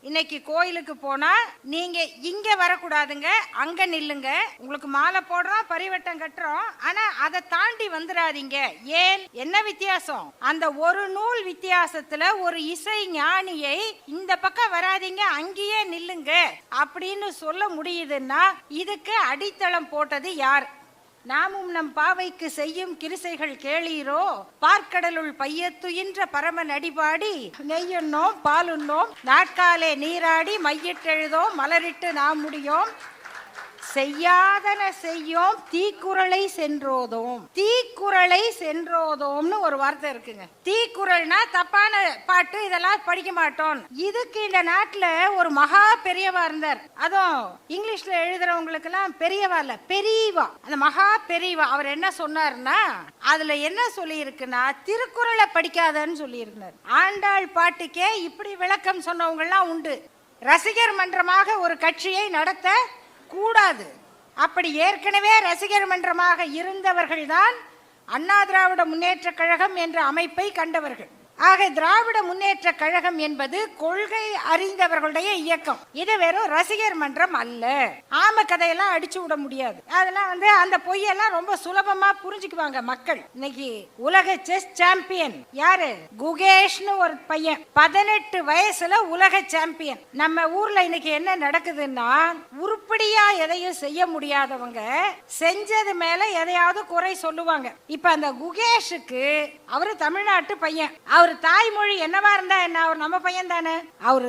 இன்னைக்கு கோயிலுக்கு போனா நீங்க இங்க வரக்கூடாதுங்க, அங்க நில்லுங்க. உங்களுக்கு மாலை போடுறோம், பரிவட்டம் கட்டுறோம், ஆனா அதை தாண்டி வந்துடாதீங்க. ஏன், என்ன வித்தியாசம்? அந்த ஒரு நூல் வித்தியாசத்துல ஒரு இசை ஞானியை இந்த பக்கம் வராதீங்க, அங்கேயே நில்லுங்க அப்படின்னு சொல்ல முடியுதுன்னா இதுக்கு அடித்தளம் போட்டது யார்? நாமும் நம் பாவைக்கு செய்யும் கிரிசைகள் கேளீரோ, பார்க்கடலுள் பையத்துயின்ற பரமன் அடிபாடி நெய்யுண்ணோம் பாலுண்ணோம் நாட்காலே நீராடி மையிட்டெழுதோம் மலரிட்டு நாம் முடியோம் செய்யாதன செய்யோம் தீக்குறளை சென்றோதோம். தீக்குறளை சென்றோதோம்னு ஒரு வார்த்தை இருக்குங்க. தீக்குறள்னா தப்பான பாட்டு, இதெல்லாம் படிக்க மாட்டோம். இதுக்கு இந்த நாட்டுல ஒரு மகா பெரியவா இருந்தார். அதுவும் இங்கிலீஷ்ல எழுதுறவங்களுக்கு எல்லாம் பெரியவா இல்ல, பெரியவா. அந்த மகா பெரியவா அவர் என்ன சொன்னார்னா, அதுல என்ன சொல்லி இருக்குன்னா, திருக்குறளை படிக்காதன்னு சொல்லி இருக்கிறார். ஆண்டாள் பாட்டுக்கே இப்படி விளக்கம் சொன்னவங்க எல்லாம் உண்டு. ரசிகர் மன்றமாக ஒரு கட்சியை நடத்த கூடாது. அப்படி ஏற்கனவே ரசிகர் மன்றமாக இருந்தவர்கள் தான் அண்ணா திராவிட முன்னேற்ற கழகம் என்ற அமைப்பை கண்டவர்கள். ஆக திராவிட முன்னேற்ற கழகம் என்பது கொள்கை அறிந்தவர்களுடைய இயக்கம். இது வெறும் ரசிகர் மன்றம் அல்ல. ஆம கதையெல்லாம் அடிச்சு விட முடியாது. அதெல்லாம் அந்த பொய்யெல்லாம் ரொம்ப சுலபமா புரிஞ்சுக்குவாங்க மக்கள். இன்னைக்கு உலக செஸ் சாம்பியன் யாரு? குகேஷ்னு ஒரு பையன், 18 வயசுல உலக சாம்பியன். நம்ம ஊர்ல இன்னைக்கு என்ன நடக்குதுன்னா, உருப்படியா எதையும் செய்ய முடியாதவங்க செஞ்சது மேல எதையாவது குறை சொல்லுவாங்க. இப்ப அந்த குகேஷுக்கு, அவரு தமிழ்நாட்டு பையன், அவர் தாய்மொழி என்னவா இருந்தா என்ன, அவர் நம்ம பையன் தானே. அவரு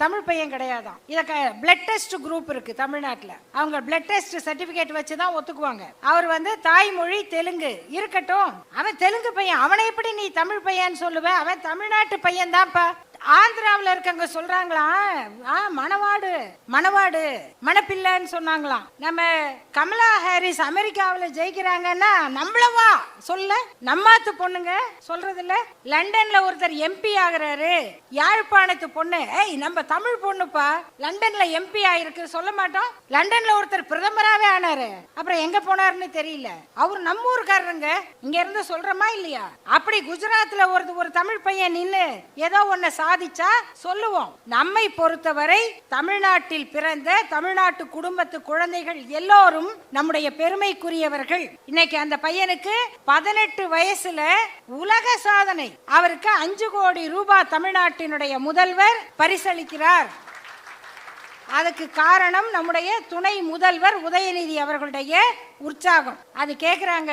தமிழ் பையன் கிடையாதான். இத பிளட் டெஸ்ட் குரூப் இருக்கு தமிழ்நாட்டுல, அவங்க பிளட் டெஸ்ட் சர்டிபிகேட் வச்சுதான் ஒத்துக்குவாங்க. அவர் தாய்மொழி தெலுங்கு இருக்கட்டும், அவன் தெலுங்கு பையன், அவனை எப்படி நீ தமிழ் பையன் சொல்லுவ? அவன் தமிழ்நாட்டு பையன் தான்ப்பா. ஆந்திராவில் இருக்கவங்க சொல்றாங்களாம் மணவாடு மணவாடு மணப்பிள்ளைன்னு சொன்னாங்களாம். நம்ம கமலா ஹாரிஸ் அமெரிக்காவில் ஜெயிக்கிறாங்கன்னா நம்மளவா சொல்ல, நம்மாத்து பொண்ணுங்க சொல்றது இல்ல. லண்டன்ல ஒருத்தர் எம்பி ஆகுறாரு, யாழ்ப்பாணத்து பொண்ணு, நம்ம தமிழ் பொண்ணுப்பா லண்டன்ல எம்பி ஆயிருக்கு சொல்ல மாட்டோம். லண்டன்ல ஒருத்தர் பிரதமராகவே ஆனாரு, அப்புறம் எங்க போனாருன்னு தெரியல. அவர் நம்ம ஊருக்காரருங்க, இங்க இருந்து சொல்றமா இல்லையா? அப்படி குஜராத்ல ஒரு தமிழ் பையன் நின்னு ஏதோ ஒன்ன சாதிச்சா சொல்லுவோம். நம்மை பொறுத்தவரை தமிழ்நாட்டில் பிறந்த தமிழ்நாட்டு குடும்பத்து குழந்தைகள் எல்லோரும் நம்முடைய பெருமைக்குரியவர்கள். இன்னைக்கு அந்த பையனுக்கு 18 வயசுல உலக சாதனை. அவருக்கு 5 கோடி ரூபாய் தமிழ்நாட்டினுடைய முதல்வர் பரிசளிக்கிறார். அதுக்கு காரணம் நம்முடைய துணை முதல்வர் உதயநிதி அவர்களுடைய உற்சாகம். அது கேக்குறாங்க,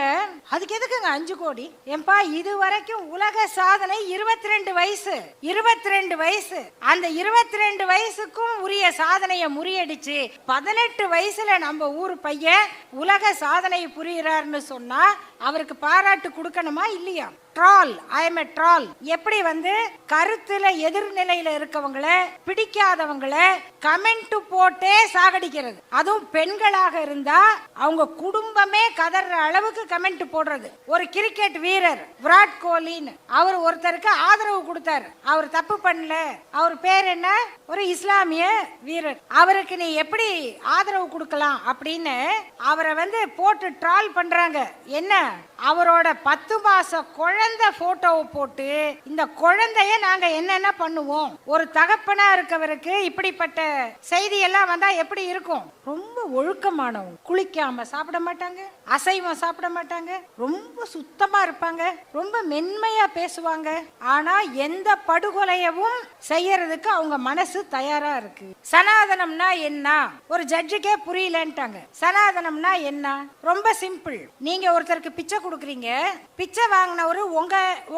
அதுக்கு எதுக்குங்க 5 கோடி? ஏன்பா, இதுவரைக்கும் உலக சாதனை 22 வயசு. 22 வயசு, அந்த 22 வயசுக்கும் உரிய சாதனையை முறியடிச்சு 18 வயசுல நம்ம ஊர் பையன் உலக சாதனை புரிகிறார்னு சொன்னா அவருக்கு பாராட்டு கொடுக்கணுமா இல்லையா? Troll, I am a troll. எப்படி கருத்துல எதிர்நிலையில இருக்கவங்கள, பிடிக்காதவங்கள கமெண்ட் போட்டே சாகடிக்கிறது. அதுவும் பெண்களாக இருந்தா அவங்க குடும்பமே கதற அளவுக்கு கமெண்ட் போடுறது. ஒரு கிரிக்கெட் வீரர் விராட் கோலின்னு, அவர் ஒருத்தருக்கு ஆதரவு கொடுத்தார். அவர் தப்பு பண்ணல, அவர் பேர் என்ன, ஒரு இஸ்லாமிய வீரர், அவருக்கு நீ எப்படி ஆதரவு கொடுக்கலாம் அப்படின்னு அவரை போட்டு ட்ரால் பண்றாங்க. என்ன, அவரோட 10 மாச குழந்தை போட்டோவை போட்டு, இந்த குழந்தைய நாங்க என்னென்ன பண்ணுவோம், ஒரு தகப்பனா இருக்கவருக்கு இப்படிப்பட்ட செய்தி எல்லாம் வந்தா எப்படி இருக்கும்? ரொம்ப ஒழுக்கமானவங்க, குளிக்காம சாப்பிட மாட்டாங்க, அசைவம் சாப்பிட மாட்டாங்க, ரொம்ப சுத்தமா இருப்பாங்க, ரொம்ப மென்மையா பேசுவாங்க. ஆனா எந்த படுகொலையவும் செய்யறதுக்கு அவங்க மனசு தயாரா இருக்கு. சனாதனம்னா என்ன ஒரு ஜட்ஜுக்கே புரியலன்ட்டாங்க. சனாதனம்னா என்ன? ரொம்ப சிம்பிள். நீங்க ஒருத்தருக்கு பிச்சை கொடுக்குறீங்க, பிச்சை வாங்கினவரு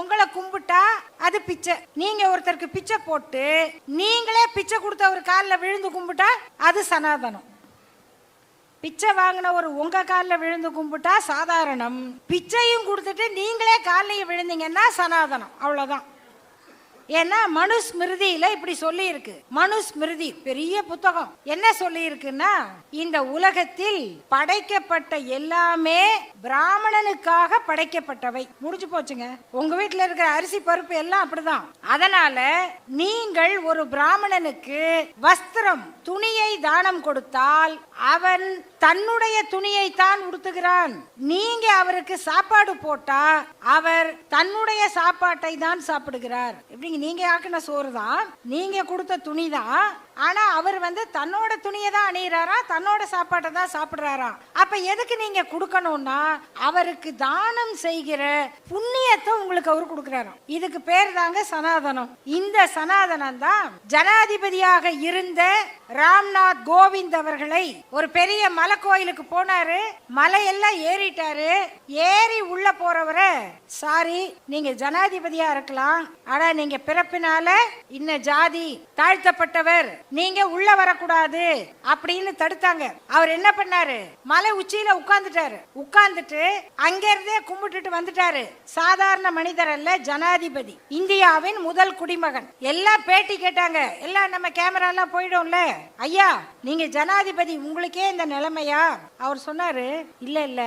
உங்களை கும்பிட்டா அது பிச்சை. நீங்க ஒருத்தருக்கு பிச்சை போட்டு நீங்களே பிச்சை கொடுத்த ஒரு காலில் விழுந்து கும்பிட்டா அது சனாதனம். பிச்சை வாங்கினவர் உங்க காலில் விழுந்து கும்பிட்டா சாதாரணம். பிச்சையும் கொடுத்துட்டு நீங்களே காலையும் விழுந்தீங்கன்னா சனாதனம். அவ்வளவுதான். ஏன்னா மனுஸ்மிருதியில இப்படி சொல்லி இருக்கு. மனுஸ்மிருதி பெரிய புத்தகம். என்ன சொல்லி இருக்குன்னா, இந்த உலகத்தில் படைக்கப்பட்ட எல்லாமே பிராமணனுக்காக படைக்கப்பட்டவை. முடிஞ்சு போச்சுங்க. உங்க வீட்டுல இருக்கிற அரிசி பருப்பு எல்லாம் அப்படிதான். அதனால நீங்கள் ஒரு பிராமணனுக்கு வஸ்திரம், துணியை தானம் கொடுத்தால் அவன் தன்னுடைய துணியை தான் உடுத்துகிறான். நீங்க அவருக்கு சாப்பாடு போட்டா அவர் தன்னுடைய சாப்பாட்டை தான் சாப்பிடுகிறார். எப்படிங்க இன்னைக்கு நீங்க ஆக்கின சோறு தான், நீங்க கொடுத்த துணி தான். ஆனா அவர் தன்னோட துணியை தான் அணியிறாரா, தன்னோட சாப்பாட்டை தான் சாப்பிடுறாராம். அப்ப எதுக்கு நீங்க கொடுக்கணும்னா அவருக்கு தானம் செய்கிற புண்ணியத்தை உங்களுக்கு அவர் கொடுக்கிறாராம். இதுக்கு பேர் தாங்க சனாதனம். இந்த சனாதனம் தான் ஜனாதிபதியாக இருந்த ராம்நாத் கோவிந்த் அவர்களை ஒரு பெரிய மலை கோயிலுக்கு போனாரு, மலையெல்லாம் ஏறிட்டாரு. ஏறி உள்ள போறவரை, சாரி நீங்க ஜனாதிபதியா இருக்கலாம், ஆனா நீங்க பிறப்பினால இன்ன ஜாதி தாழ்த்தப்பட்டவர், நீங்க உள்ள வரக்கூடாது அப்படின்னு தடுத்தாங்க. அவர் என்ன பண்ணாரு, மலை உச்சியில உட்கார்ந்துட்டாரு. உட்கார்ந்துட்டு அங்க இருந்தே கும்பிட்டுட்டு வந்துட்டாரு. சாதாரண மனிதர் அல்ல, ஜனாதிபதி, இந்தியாவின் முதல் குடிமகன். எல்லாம் பேட்டி கேட்டாங்க, எல்லாம் நம்ம கேமரா எல்லாம் போயிடும்ல, ஐயா நீங்க ஜனாதிபதி, உங்களுக்கே இந்த நிலைமையா? அவர் சொன்னாரு, இல்ல இல்ல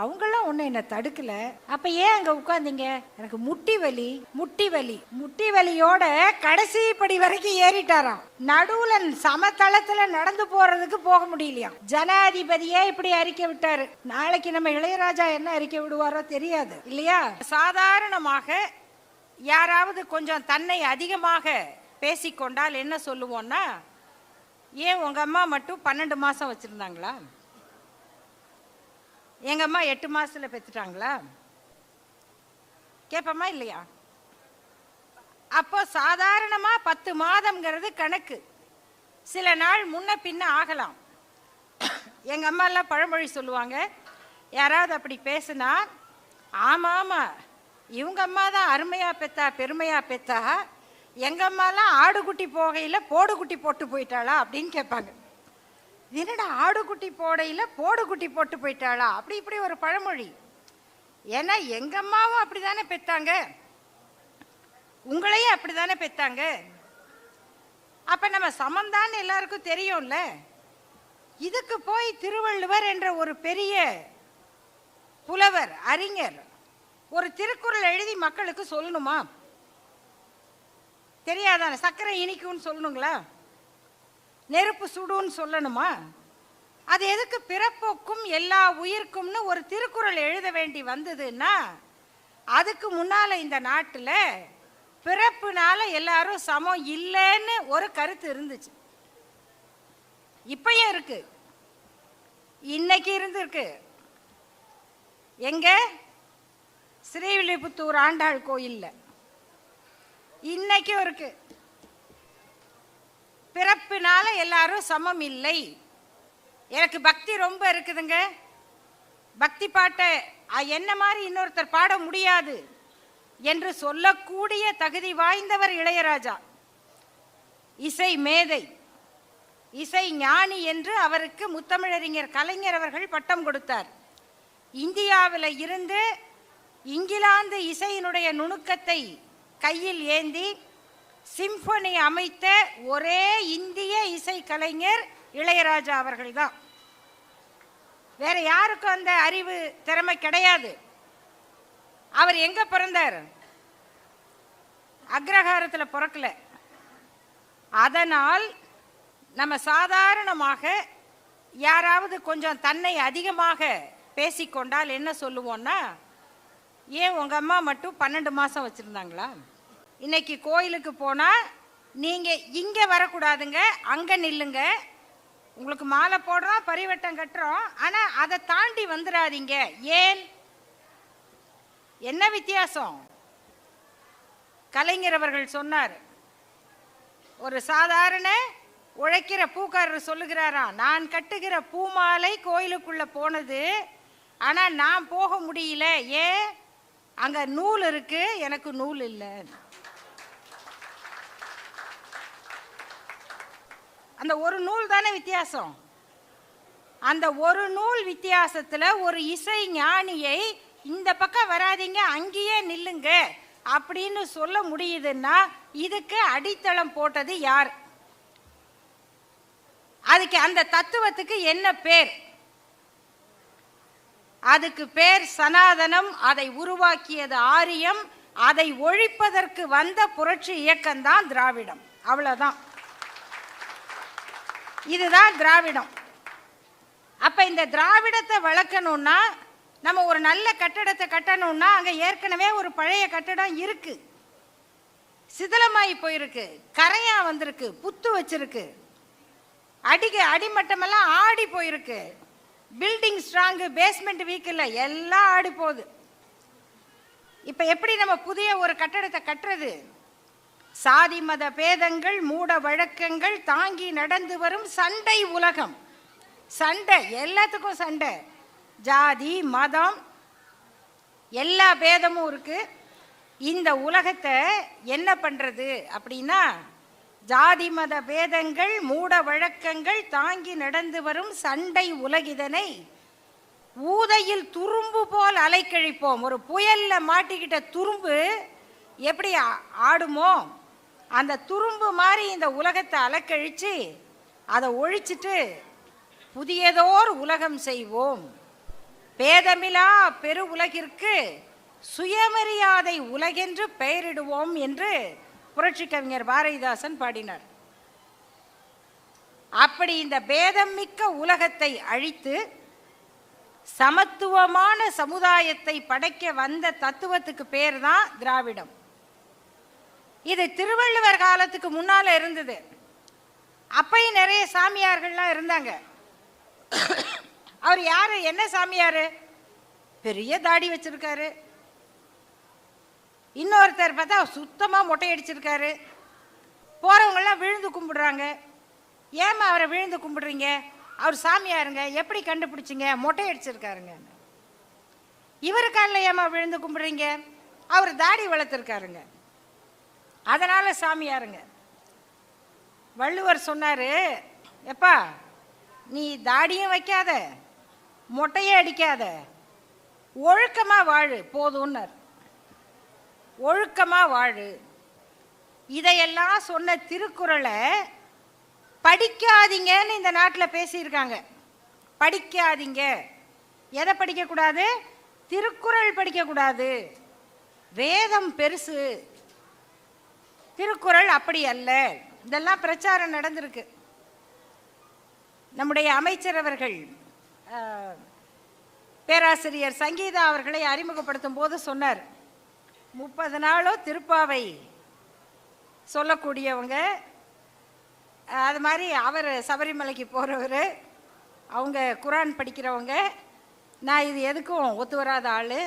அவங்கெல்லாம் ஒண்ணு என்ன தடுக்கல, அப்ப ஏன் அங்க உட்கார்ந்தீங்க? எனக்கு முட்டி வலி. முட்டி வலி முட்டி வலியோட கடைசி படி வரைக்கும் ஏறிட்டாராம். நடுவுல சமதளத்துல நடந்து போறதுக்கு போக முடியலையா. ஜனாதிபதியே இப்படி அறிக்கை விட்டாரு. நாளைக்கு நம்ம இளையராஜா என்ன அறிக்கை விடுவாரோ தெரியாது இல்லையா. சாதாரணமாக யாராவது கொஞ்சம் தன்னை அதிகமாக பேசிக்கொண்டால் என்ன சொல்லுவோம்னா, ஏன் உங்க அம்மா மட்டும் 12 மாசம் வச்சிருந்தாங்களா, எங்க அம்மா 8 மாசத்துல பெத்துட்டாங்களா கேட்பமா இல்லையா? அப்போ சாதாரணமா 10 மாதம்ங்கிறது கணக்கு. சில நாள் முன்ன பின்ன ஆகலாம். எங்க அம்மா எல்லாம் பழமொழி சொல்லுவாங்க, யாராவது அப்படி பேசுனா, ஆமா ஆமா இவங்க அம்மா தான் அருமையா பெத்தா பெருமையா பெத்தா, எங்க அம்மாலாம் ஆடுகுட்டி போகையில போடுகுட்டி போட்டு போயிட்டாளா அப்படின்னு கேட்பாங்க. என்னடா ஆடுகுட்டி போடையில போடுகுட்டி போட்டு போயிட்டாளா, அப்படி இப்படி ஒரு பழமொழி. ஏன்னா எங்க அம்மாவும் அப்படிதானே பெத்தாங்க, உங்களையும் அப்படிதானே பெத்தாங்க. அப்ப நம்ம சமம்தான் எல்லாருக்கும் தெரியும்ல. இதுக்கு போய் திருவள்ளுவர் என்ற ஒரு பெரிய புலவர் அறிஞர் ஒரு திருக்குறள் எழுதி மக்களுக்கு சொல்லணுமா? தெரியாதான? சர்க்கரை இனிக்கும்னு சொல்லணுங்களா, நெருப்பு சுடுன்னு சொல்லணுமா? அது எதுக்கு பிறப்போக்கும் எல்லா உயிர்க்கும்னு ஒரு திருக்குறள் எழுத வேண்டி வந்ததுன்னா, அதுக்கு முன்னால இந்த நாட்டில் பிறப்புனால எல்லாரும் சமம் இல்லைன்னு ஒரு கருத்து இருந்துச்சு. இப்பயும் இருக்கு, இன்னைக்கு இருந்திருக்கு. எங்க ஸ்ரீவில்லிபுத்தூர் ஆண்டாள் கோயில்ல இன்னைக்கும் இருக்கு. பிறப்பினால எல்லாரும் சமம் இல்லை. எனக்கு பக்தி ரொம்ப இருக்குதுங்க, பக்தி பாட்டை என்ன மாதிரி இன்னொருத்தர் பாட முடியாது என்று சொல்லக்கூடிய தகுதி வாய்ந்தவர் இளையராஜா. இசை மேதை, இசை ஞானி என்று அவருக்கு முத்தமிழறிஞர் கலைஞர் அவர்கள் பட்டம் கொடுத்தார். இந்தியாவில் இருந்து இங்கிலாந்து இசையினுடைய நுணுக்கத்தை கையில் ஏந்தி சிம்பனி அமைத்த ஒரே இந்திய இசை கலைஞர் இளையராஜா அவர்கள் தான். வேற யாருக்கும் அந்த அறிவு திறமை கிடையாது. அவர் எங்க பிறந்தார்? அக்ரஹாரத்தில் பிறக்கல. அதனால் நம்ம சாதாரணமாக யாராவது கொஞ்சம் தன்னை அதிகமாக பேசிக்கொண்டால் என்ன சொல்லுவோம்னா, ஏன் உங்க அம்மா மட்டும் 12 மாசம் வச்சிருந்தாங்களா? இன்னைக்கு கோயிலுக்கு போனா நீங்க இங்க வரக்கூடாதுங்க, அங்க நில்லுங்க, உங்களுக்கு மாலை போடுறோம் பரிவட்டம் கட்டுறோம், ஆனா அதை தாண்டி வந்துடாதீங்க. ஏன், என்ன வித்தியாசம்? கலைஞர் அவர்கள் சொன்னார், ஒரு சாதாரண உழைக்கிற பூக்காரர் சொல்லுகிறாராம், நான் கட்டுகிற பூமாலை கோயிலுக்குள்ள போனது, ஆனா நான் போக முடியல. ஏன், அங்க நூல் இருக்கு, எனக்கு நூல் இல்லை. அந்த ஒரு நூல் தானே வித்தியாசம். அந்த ஒரு நூல் வித்தியாசத்துல ஒரு இசை ஞானியை இந்த பக்கம் வராதீங்க அங்கேயே நில்லுங்க அப்படின்னு சொல்ல முடியுதுன்னா, இதுக்கு அடித்தளம் போட்டது யார்? அதுக்கு அந்த தத்துவத்துக்கு என்ன பேர்? அதுக்கு பேர் சனாதனம். அதை உருவாக்கியது ஆரியம். அதை ஒழிப்பதற்கு வந்த புரட்சி இயக்கம்தான் திராவிடம். அவ்வளவுதான், இதுதான் திராவிடம். அப்ப இந்த திராவிடத்தை வளர்க்கணும்னா, நம்ம ஒரு நல்ல கட்டடத்தை கட்டணும்னா அங்க ஏற்கனவே ஒரு பழைய கட்டடம் இருக்கு. சிதிலமாயி போயிருக்கு, கரையா வந்திருக்கு, புத்து வச்சிருக்கு, அடிமட்டமெல்லாம் ஆடி போயிருக்கு. பில்டிங் ஸ்ட்ராங்கு, பேஸ்மெண்ட் வீக் இல்லை, எல்லாம் ஆடி போகுது. இப்ப எப்படி நம்ம புதிய ஒரு கட்டடத்தை கட்டுறது? சாதி மத பேதங்கள், மூட வழக்கங்கள் தாங்கி நடந்து வரும் சண்டை உலகம். சண்டை, எல்லாத்துக்கும் சண்டை. ஜாதி மதம் எல்லா பேதமும் இருக்கு. இந்த உலகத்தை என்ன பண்றது அப்படின்னா, ஜாதி மத பேதங்கள் மூட வழக்கங்கள் தாங்கி நடந்து வரும் சண்டை உலகிதனை ஊதையில் துரும்பு போல் அலைக்கழிப்போம். ஒரு புயல்ல மாட்டிக்கிட்ட துரும்பு எப்படி ஆடுமோ, அந்த துரும்பு மாதிரி இந்த உலகத்தை அலக்கழிச்சு அதை ஒழிச்சிட்டு புதியதோர் உலகம் செய்வோம். பேதமிலா பெரு உலகிற்கு சுயமரியாதை உலகென்று பெயரிடுவோம் என்று புரட்சி கவிஞர் பாரதிதாசன் பாடினார். அப்படி இந்த பேதம் மிக்க உலகத்தை அழித்து சமத்துவமான சமுதாயத்தை படைக்க வந்த தத்துவத்துக்கு பேர் தான் திராவிடம். இது திருவள்ளுவர் காலத்துக்கு முன்னால இருந்தது. அப்பயும் நிறைய சாமியார்கள்லாம் இருந்தாங்க. அவர் யாரு, என்ன சாமியாரு? பெரிய தாடி வச்சிருக்காரு. இன்னொருத்தர் பார்த்தா சுத்தமா மொட்டை அடிச்சிருக்காரு. போறவங்கெல்லாம் விழுந்து கும்பிடுறாங்க. ஏமா அவரை விழுந்து கும்பிடுறீங்க? அவர் சாமியாருங்க, எப்படி கண்டுபிடிச்சிங்க? மொட்டை அடிச்சிருக்காருங்க. இவரு காலில் ஏமா விழுந்து கும்பிடுறீங்க? அவர் தாடி வளர்த்துருக்காருங்க, அதனால சாமியாருங்க. வள்ளுவர் சொன்னாரு, எப்பா நீ தாடியும் வைக்காத மொட்டையே அடிக்காத, ஒழுக்கமா வாழு போதும்னார். ஒழுக்கமா வாழு. இதையெல்லாம் சொன்ன திருக்குறளை படிக்காதீங்கன்னு இந்த நாட்டில் பேசியிருக்காங்க. படிக்காதீங்க. எதை படிக்கக்கூடாது? திருக்குறள் படிக்கக்கூடாது. வேதம் பெருசு, திருக்குறள் அப்படி அல்ல. இதெல்லாம் பிரச்சாரம் நடந்திருக்கு. நம்முடைய அமைச்சர் அவர்கள் பேராசிரியர் சங்கீதா அவர்களை அறிமுகப்படுத்தும் போது சொன்னார், 30 நாளும் திருப்பாவை சொல்லக்கூடியவங்க. அது மாதிரி அவர் சபரிமலைக்கு போகிறவர், அவங்க குரான் படிக்கிறவங்க. நான் இது எதுக்கும் ஒத்து வராத ஆள்.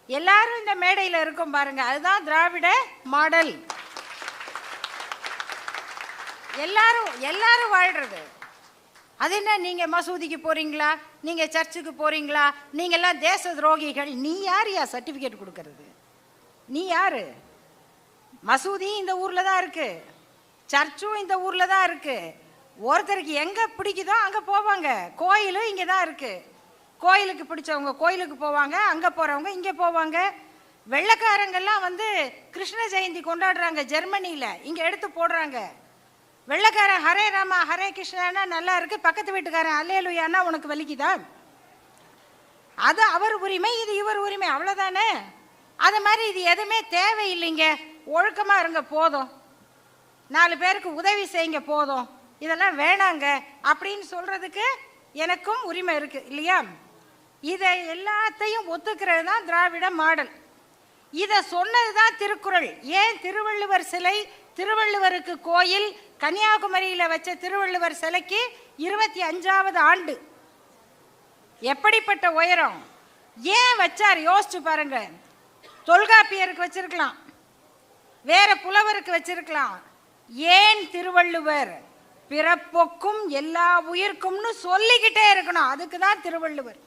எல்லாரும் இந்த மேடையில் இருக்கும் பாருங்க, அதுதான் திராவிட மாடல். எல்லாரும் வாழ்றது. அது என்ன, நீங்க மசூதிக்கு போறீங்களா, நீங்க சர்ச்சுக்கு போறீங்களா, நீங்க எல்லாம் தேச துரோகிகள். நீ யாரையா சர்டிபிகேட் கொடுக்கறது? நீ யாரு? மசூதி இந்த ஊர்ல தான் இருக்கு, சர்ச்சும் இந்த ஊர்ல தான் இருக்கு. ஒருத்தருக்கு எங்க பிடிக்குதோ அங்க போவாங்க. கோயிலும் இங்க தான் இருக்கு. கோயிலுக்கு பிடிச்சவங்க கோயிலுக்கு போவாங்க, அங்க போறவங்க இங்க போவாங்க. வெள்ளைக்காரங்கெல்லாம் வந்து கிருஷ்ண ஜெயந்தி கொண்டாடுறாங்க ஜெர்மனியில, இங்க எடுத்து போடுறாங்க. வெள்ளைக்காரன் ஹரே ராமா ஹரே கிருஷ்ணனா நல்லா இருக்கு, பக்கத்து வீட்டுக்காரன் அல்லேலுயானா உனக்கு வலிக்குதா? அது அவர் உரிமை, இது இவர் உரிமை, அவ்வளவுதானே. அது மாதிரி இது எதுவுமே தேவையில்லைங்க. ஒழுக்கமா இருங்க போதும், 4 பேருக்கு உதவி செய்யுங்க போதும், இதெல்லாம் வேணாங்க அப்படின்னு சொல்றதுக்கு எனக்கும் உரிமை இருக்கு இல்லையா? இதை எல்லாத்தையும் ஒத்துக்கிறது தான் திராவிட மாடல். இதை சொன்னதுதான் திருக்குறள். ஏன் திருவள்ளுவர் சிலை, திருவள்ளுவருக்கு கோயில், கன்னியாகுமரியில் வச்ச திருவள்ளுவர் சிலைக்கு 25வது ஆண்டு. எப்படிப்பட்ட உயரம்! ஏன் வச்சார் யோசிச்சு பாருங்க. தொல்காப்பியருக்கு வச்சிருக்கலாம், வேற புலவருக்கு வச்சிருக்கலாம். ஏன் திருவள்ளுவர்? பிறப்பொக்கும் எல்லா உயிர்க்கும்னு சொல்லிக்கிட்டே இருக்கணும். அதுக்கு தான் திருவள்ளுவர்,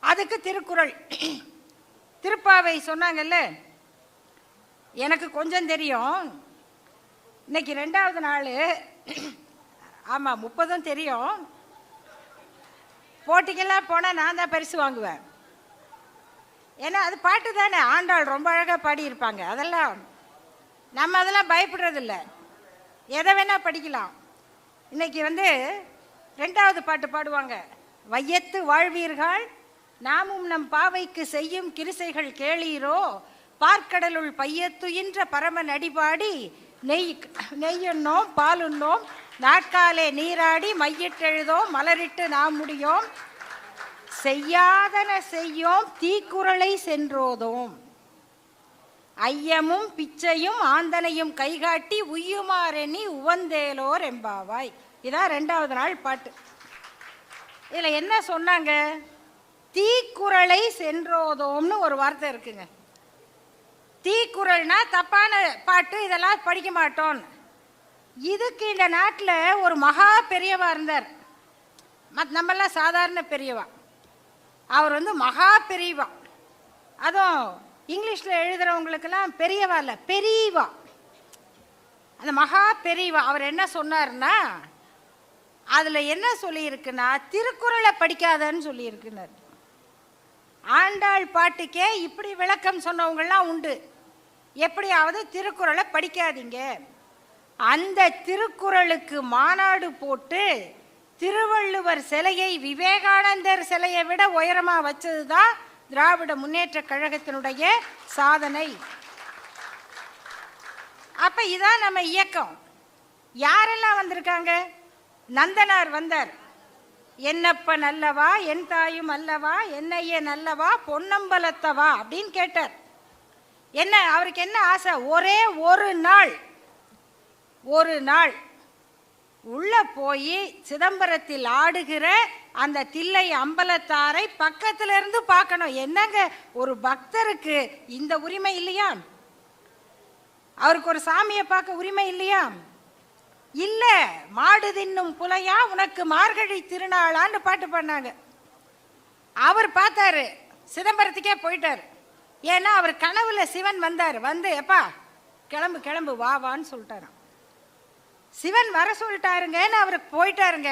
அதுக்கு திருக்குறள். திருப்பாவை சொன்னாங்கல்ல, எனக்கு கொஞ்சம் தெரியும். இன்னைக்கு 2வது நாள். ஆமாம், 30 தெரியும். போட்டிக்கெல்லாம் போனால் நான் தான் பரிசு வாங்குவேன். ஏன்னா அது பாட்டு தானே, ஆண்டாள் ரொம்ப அழகாக பாடியிருப்பாங்க. அதெல்லாம் நம்ம அதெல்லாம் பயப்படுறதில்ல, எதை வேணால் படிக்கலாம். இன்னைக்கு வந்து 2வது பாட்டு பாடுவாங்க. வையத்து வாழ்வீர்கள் நாமும் நம் பாவைக்கு செய்யும் கிரிசைகள் கேளீரோ, பார்க்கடலுள் பையத்துயின்ற பரமன் அடிபாடி நெய்யுண்ணோம் பாலுண்ணோம் நாட்காலே நீராடி மையிட்டெழுதோம் மலரிட்டு நாம் முடியோம் செய்யாதன செய்யோம் தீக்குறளை சென்றோதோம். ஐயமும் பிச்சையும் ஆந்தனையும் கைகாட்டி உய்யுமாறெனி உவந்தேலோர் எம்பாவாய். இதான் 2வது நாள் பாட்டு. இதுல என்ன சொன்னாங்க? தீக்குறளை சென்றோதோம்னு ஒரு வார்த்தை இருக்குங்க. தீக்குறள்னா தப்பான பாட்டு, இதெல்லாம் படிக்க மாட்டோம். இதுக்கு இந்த நாட்டில் ஒரு மகா பெரியவா இருந்தார். நம்மெல்லாம் சாதாரண பெரியவா, அவர் மகா பெரியவா. அதுவும் இங்கிலீஷில் எழுதுறவங்களுக்கெல்லாம் பெரியவா இல்லை, பெரியவா. அந்த மகா பெரியவா அவர் என்ன சொன்னார்னா, அதில் என்ன சொல்லியிருக்குன்னா, திருக்குறளை படிக்காதன்னு சொல்லியிருக்குனார். ஆண்டாள் பாட்டுக்கே இப்படி விளக்கம் சொன்னவங்கெல்லாம் உண்டு. எப்படியாவது திருக்குறளை படிக்காதீங்க. அந்த திருக்குறளுக்கு மாநாடு போட்டு திருவள்ளுவர் சிலையை விவேகானந்தர் சிலையை விட உயரமாக வச்சது தான் திராவிட முன்னேற்ற கழகத்தினுடைய சாதனை. அப்ப இதான் நம்ம இயக்கம். யாரெல்லாம் வந்திருக்காங்க? நந்தனார் வந்தார். என்னப்பன் அல்லவா, என் தாயும் அல்லவா, என்னைய நல்லவா, பொன்னம்பலத்தவா அப்படின்னு கேட்டார். என்ன அவருக்கு என்ன ஆசை? ஒரே ஒரு நாள் உள்ள போய் சிதம்பரத்தில் ஆடுகிற அந்த தில்லை அம்பலத்தாரை பக்கத்துல இருந்து பார்க்கணும். என்னங்க, ஒரு பக்தருக்கு இந்த உரிமை இல்லையா? அவருக்கு ஒரு சாமியை பார்க்க உரிமை இல்லையா? இல்ல, மாடு தின்னும் புலையா உனக்கு மார்கழி திருநாளான்னு பாட்டு பண்ணாங்க. அவர் பார்த்தாரு, சிதம்பரத்துக்கே போயிட்டாரு. ஏன்னா அவர் கனவுல சிவன் வந்தார். எப்பா கிளம்பு கிளம்பு வா வான்னு சொல்லிட்டாராம். சிவன் வர சொல்லிட்டாருங்கன்னு அவருக்கு போயிட்டாருங்க.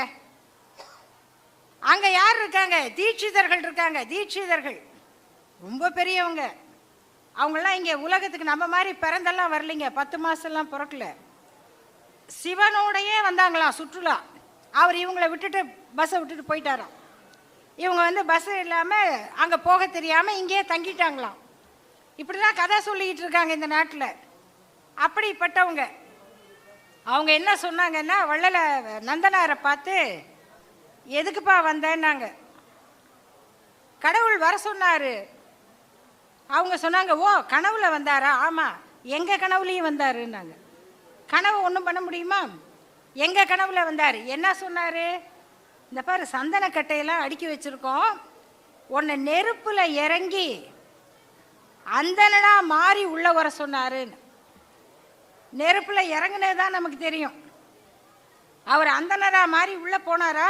அங்க யார் இருக்காங்க? தீட்சிதர்கள் இருக்காங்க. தீட்சிதர்கள் ரொம்ப பெரியவங்க. அவங்கெல்லாம் இங்க உலகத்துக்கு நம்ம மாதிரி பிறந்தெல்லாம் வரலைங்க, 10 மாசம்லாம் பிறக்கல. சிவனோடையே வந்தாங்களாம் சுற்றுலா. அவர் இவங்களை விட்டுட்டு பஸ்ஸை விட்டுட்டு போயிட்டாராம். இவங்க பஸ் இல்லாமல் அங்கே போக தெரியாமல் இங்கேயே தங்கிட்டாங்களாம். இப்படிதான் கதை சொல்லிக்கிட்டு இருக்காங்க இந்த நாட்டில். அப்படிப்பட்டவங்க அவங்க என்ன சொன்னாங்கன்னா, வள்ளல நந்தனாரை பார்த்து எதுக்குப்பா வந்தேன்னாங்க. கடவுள் வர சொன்னாரு. அவங்க சொன்னாங்க, ஓ கனவுல வந்தாரா? ஆமாம், எங்கள் கனவுலையும் வந்தாருன்னாங்க. கனவு ஒன்றும் பண்ண முடியுமா? எங்கள் கனவுல வந்தார். என்ன சொன்னார்? இந்த பாரு, சந்தனக்கட்டையெல்லாம் அடுக்கி வச்சுருக்கோம், உன்னை நெருப்பில் இறங்கி அந்தனடா மாறி உள்ள வர சொன்னாருன்னு. நெருப்பில் இறங்குனது தான் நமக்கு தெரியும். அவர் அந்தனடா மாறி உள்ள போனாரா?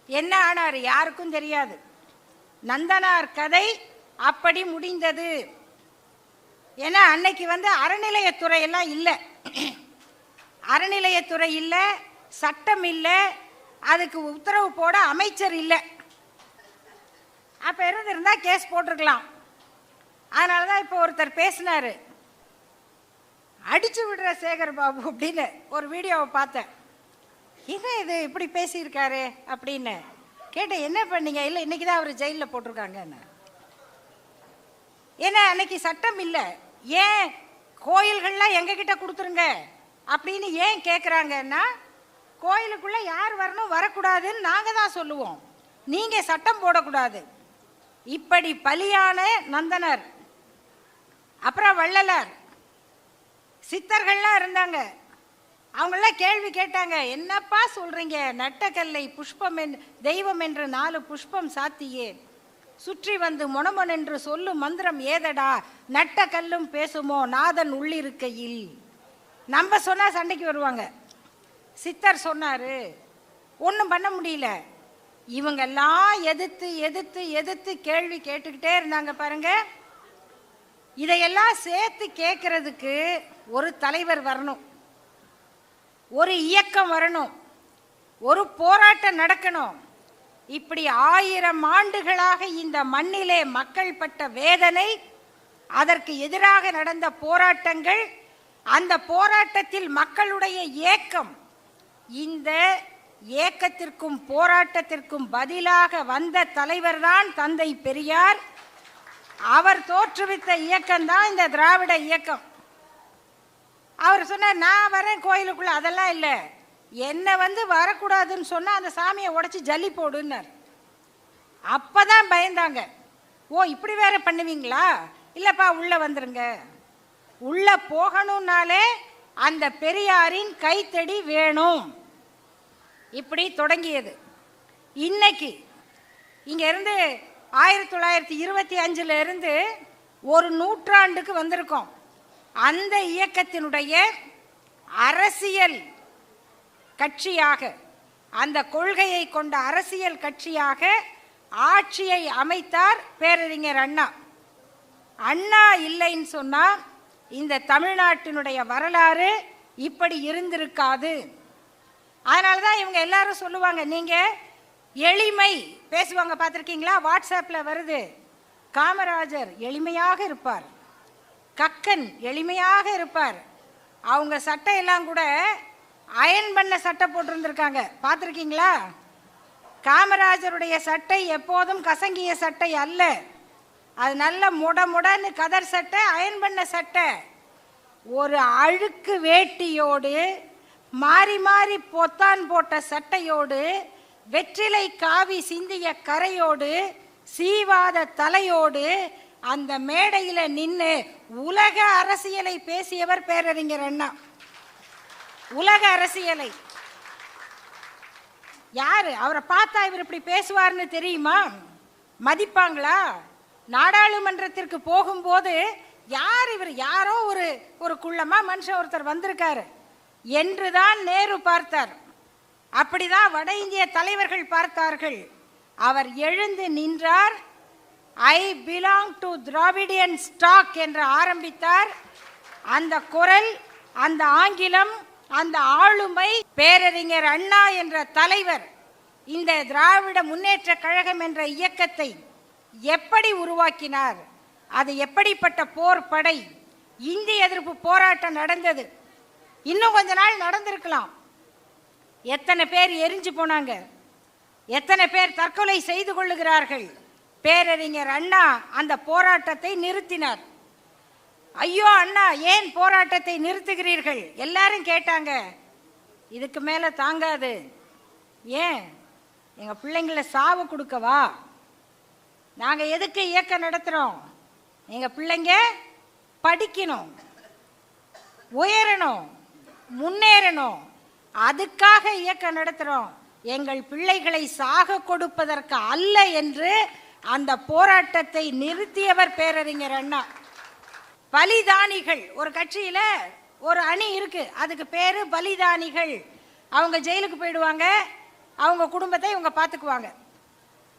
என்ன ஆனார் யாருக்கும் தெரியாது. நந்தனார் கதை அப்படி முடிந்தது. ஏன்னா அன்னைக்கு அறநிலையத்துறையெல்லாம் இல்லை, அறநிலையத்துறை இல்லை, சட்டம் இல்லை, அதுக்கு உத்தரவு போட அமைச்சர் இல்லை. அப்போ இருந்திருந்தா கேஸ் போட்டிருக்கலாம். அதனால தான் இப்போ ஒருத்தர் பேசினார், அடிச்சு விடுற சேகர் பாபு அப்படின்னு ஒரு வீடியோவை பார்த்தேன். இது இப்படி பேசியிருக்காரு அப்படின்னு கேட்டேன். என்ன பண்ணீங்க? இல்லை, இன்னைக்கு தான் அவர் ஜெயிலில் போட்டிருக்காங்கன்னு. ஏன்னா அன்னைக்கு சட்டம் இல்லை. ஏன் கோயில்கள்லாம் எங்ககிட்ட கொடுத்துருங்க அப்படின்னு ஏன் கேட்குறாங்கன்னா, கோயிலுக்குள்ளே யார் வரணும் வரக்கூடாதுன்னு நாங்கள் தான் சொல்லுவோம், நீங்கள் சட்டம் போடக்கூடாது. இப்படி பலியான நந்தனர், அப்புறம் வள்ளலார், சித்தர்கள்லாம் இருந்தாங்க. அவங்களாம் கேள்வி கேட்டாங்க, என்னப்பா சொல்கிறீங்க, நட்டக்கல்லை புஷ்பம் தெய்வம் என்று 4 புஷ்பம் சாத்தியே, சுற்றி வந்து மொனமொன் என்று சொல்லும் மந்திரம் ஏதடா, நட்ட கல்லும் பேசுமோ நாதன் உள்ளிருக்கையில். நம்ம சொன்னால் சண்டைக்கு வருவாங்க. சித்தர் சொன்னார், ஒன்றும் பண்ண முடியல. இவங்கெல்லாம் எதிர்த்து எதிர்த்து எதிர்த்து கேள்வி கேட்டுக்கிட்டே இருந்தாங்க பாருங்க. இதையெல்லாம் சேர்த்து கேட்கறதுக்கு ஒரு தலைவர் வரணும், ஒரு இயக்கம் வரணும், ஒரு போராட்டம் நடக்கணும். இப்படி 1000 ஆண்டுகளாக இந்த மண்ணிலே மக்கள் பட்ட வேதனை, அதற்கு எதிராக நடந்த போராட்டங்கள், அந்த போராட்டத்தில் மக்களுடைய ஏக்கம், இந்த ஏக்கத்திற்கும் போராட்டத்திற்கும் பதிலாக வந்த தலைவர்தான் தந்தை பெரியார். அவர் தோற்றுவித்த இயக்கம்தான் இந்த திராவிட இயக்கம். அவர் சொன்னார், நான் வரேன் கோயிலுக்குள்ள, அதெல்லாம் இல்லை, என்னை வரக்கூடாதுன்னு சொன்னால் அந்த சாமியை உடைச்சி ஜல்லி போடுன்னார். அப்போ தான் பயந்தாங்க. ஓ இப்படி வேற பண்ணுவீங்களா? இல்லைப்பா உள்ளே வந்துருங்க. உள்ள போகணும்னாலே அந்த பெரியாரின் கைத்தடி வேணும். இப்படி தொடங்கியது. இன்னைக்கு இங்க இருந்து 1925 இருந்து ஒரு நூற்றாண்டுக்கு வந்திருக்கோம். அந்த இயக்கத்தினுடைய அரசியல் கட்சியாக, அந்த கொள்கையை கொண்ட அரசியல் கட்சியாக ஆட்சியை அமைத்தார் பேரறிஞர் அண்ணா. அண்ணா இல்லைன்னு சொன்னா இந்த தமிழ்நாட்டினுடைய வரலாறு இப்படி இருந்திருக்காது. அதனால தான் இவங்க எல்லாரும் சொல்லுவாங்க, நீங்க எளிமை பேசுவாங்க, பார்த்துருக்கீங்களா? வாட்ஸ்அப்பில் வருது, காமராஜர் எளிமையாக இருப்பார், கக்கன் எளிமையாக இருப்பார். அவங்க சட்டையெல்லாம் கூட அயன் பண்ண சட்டை போட்டிருந்திருக்காங்க, பார்த்துருக்கீங்களா? காமராஜருடைய சட்டை எப்போதும் கசங்கிய சட்டை அல்ல, அது நல்ல முடன்னு கதர் சட்டை, அயன் பண்ண சட்டை. ஒரு அழுக்கு வேட்டியோடு மாறி மாறி பொத்தான் போட்ட சட்டையோடு வெற்றிலை காவி சிந்திய கரையோடு சீவாத தலையோடு அந்த மேடையில நின்று உலக அரசியலை பேசியவர் பேரறிஞர் அண்ணா. உலக அரசியலை யாரு அவரை பார்த்தா இவர் இப்படி பேசுவார்னு தெரியுமா? மதிப்பாங்களா? நாடாளுமன்றத்திற்கு போகும்போது யார் இவர், யாரோ ஒரு குள்ளமா மனுஷன் ஒருத்தர் வந்திருக்காரு என்றுதான் நேரு பார்த்தார். அப்படிதான் வட இந்திய தலைவர்கள் பார்த்தார்கள். அவர் எழுந்து நின்றார். I belong to Dravidian stock என்று ஆரம்பித்தார். அந்த குரல், அந்த ஆங்கிலம், அந்த ஆளுமை பேரறிஞர் அண்ணா என்ற தலைவர் இந்த திராவிட முன்னேற்ற கழகம் என்ற இயக்கத்தை எப்படி உருவாக்கினார்? அது எப்படிப்பட்ட போர் படை, இந்திய எதிர்ப்பு போராட்டம் நடந்தது. இன்னும் கொஞ்ச நாள் நடந்திருக்கலாம். எத்தனை பேர் எரிஞ்சு போனாங்க, எத்தனை பேர் தற்கொலை செய்து கொள்ளுகிறார்கள். பேரறிஞர் அண்ணா அந்த போராட்டத்தை நிறுத்தினார். ஐயோ அண்ணா, ஏன் போராட்டத்தை நிறுத்துகிறீர்கள்? எல்லாரும் கேட்டாங்க. இதுக்கு மேல தாங்காது. ஏன்? எங்க பிள்ளைங்களை சாவு கொடுக்கவா? நாங்க எதுக்கு இயக்கம் நடத்துறோம்? எங்க பிள்ளைங்க படிக்கணும், உயரணும், முன்னேறணும், அதுக்காக இயக்கம் நடத்துறோம். எங்கள் பிள்ளைகளை சாக கொடுப்பதற்கு அல்ல என்று அந்த போராட்டத்தை நிறுத்தியவர் பேரறிஞர் அண்ணா. பலிதானிகள், ஒரு கட்சியில ஒரு அணி இருக்கு, அதுக்கு பேரு பலிதானிகள். அவங்க ஜெயிலுக்கு போயிடுவாங்க, அவங்க குடும்பத்தை இவங்க பார்த்துக்குவாங்க.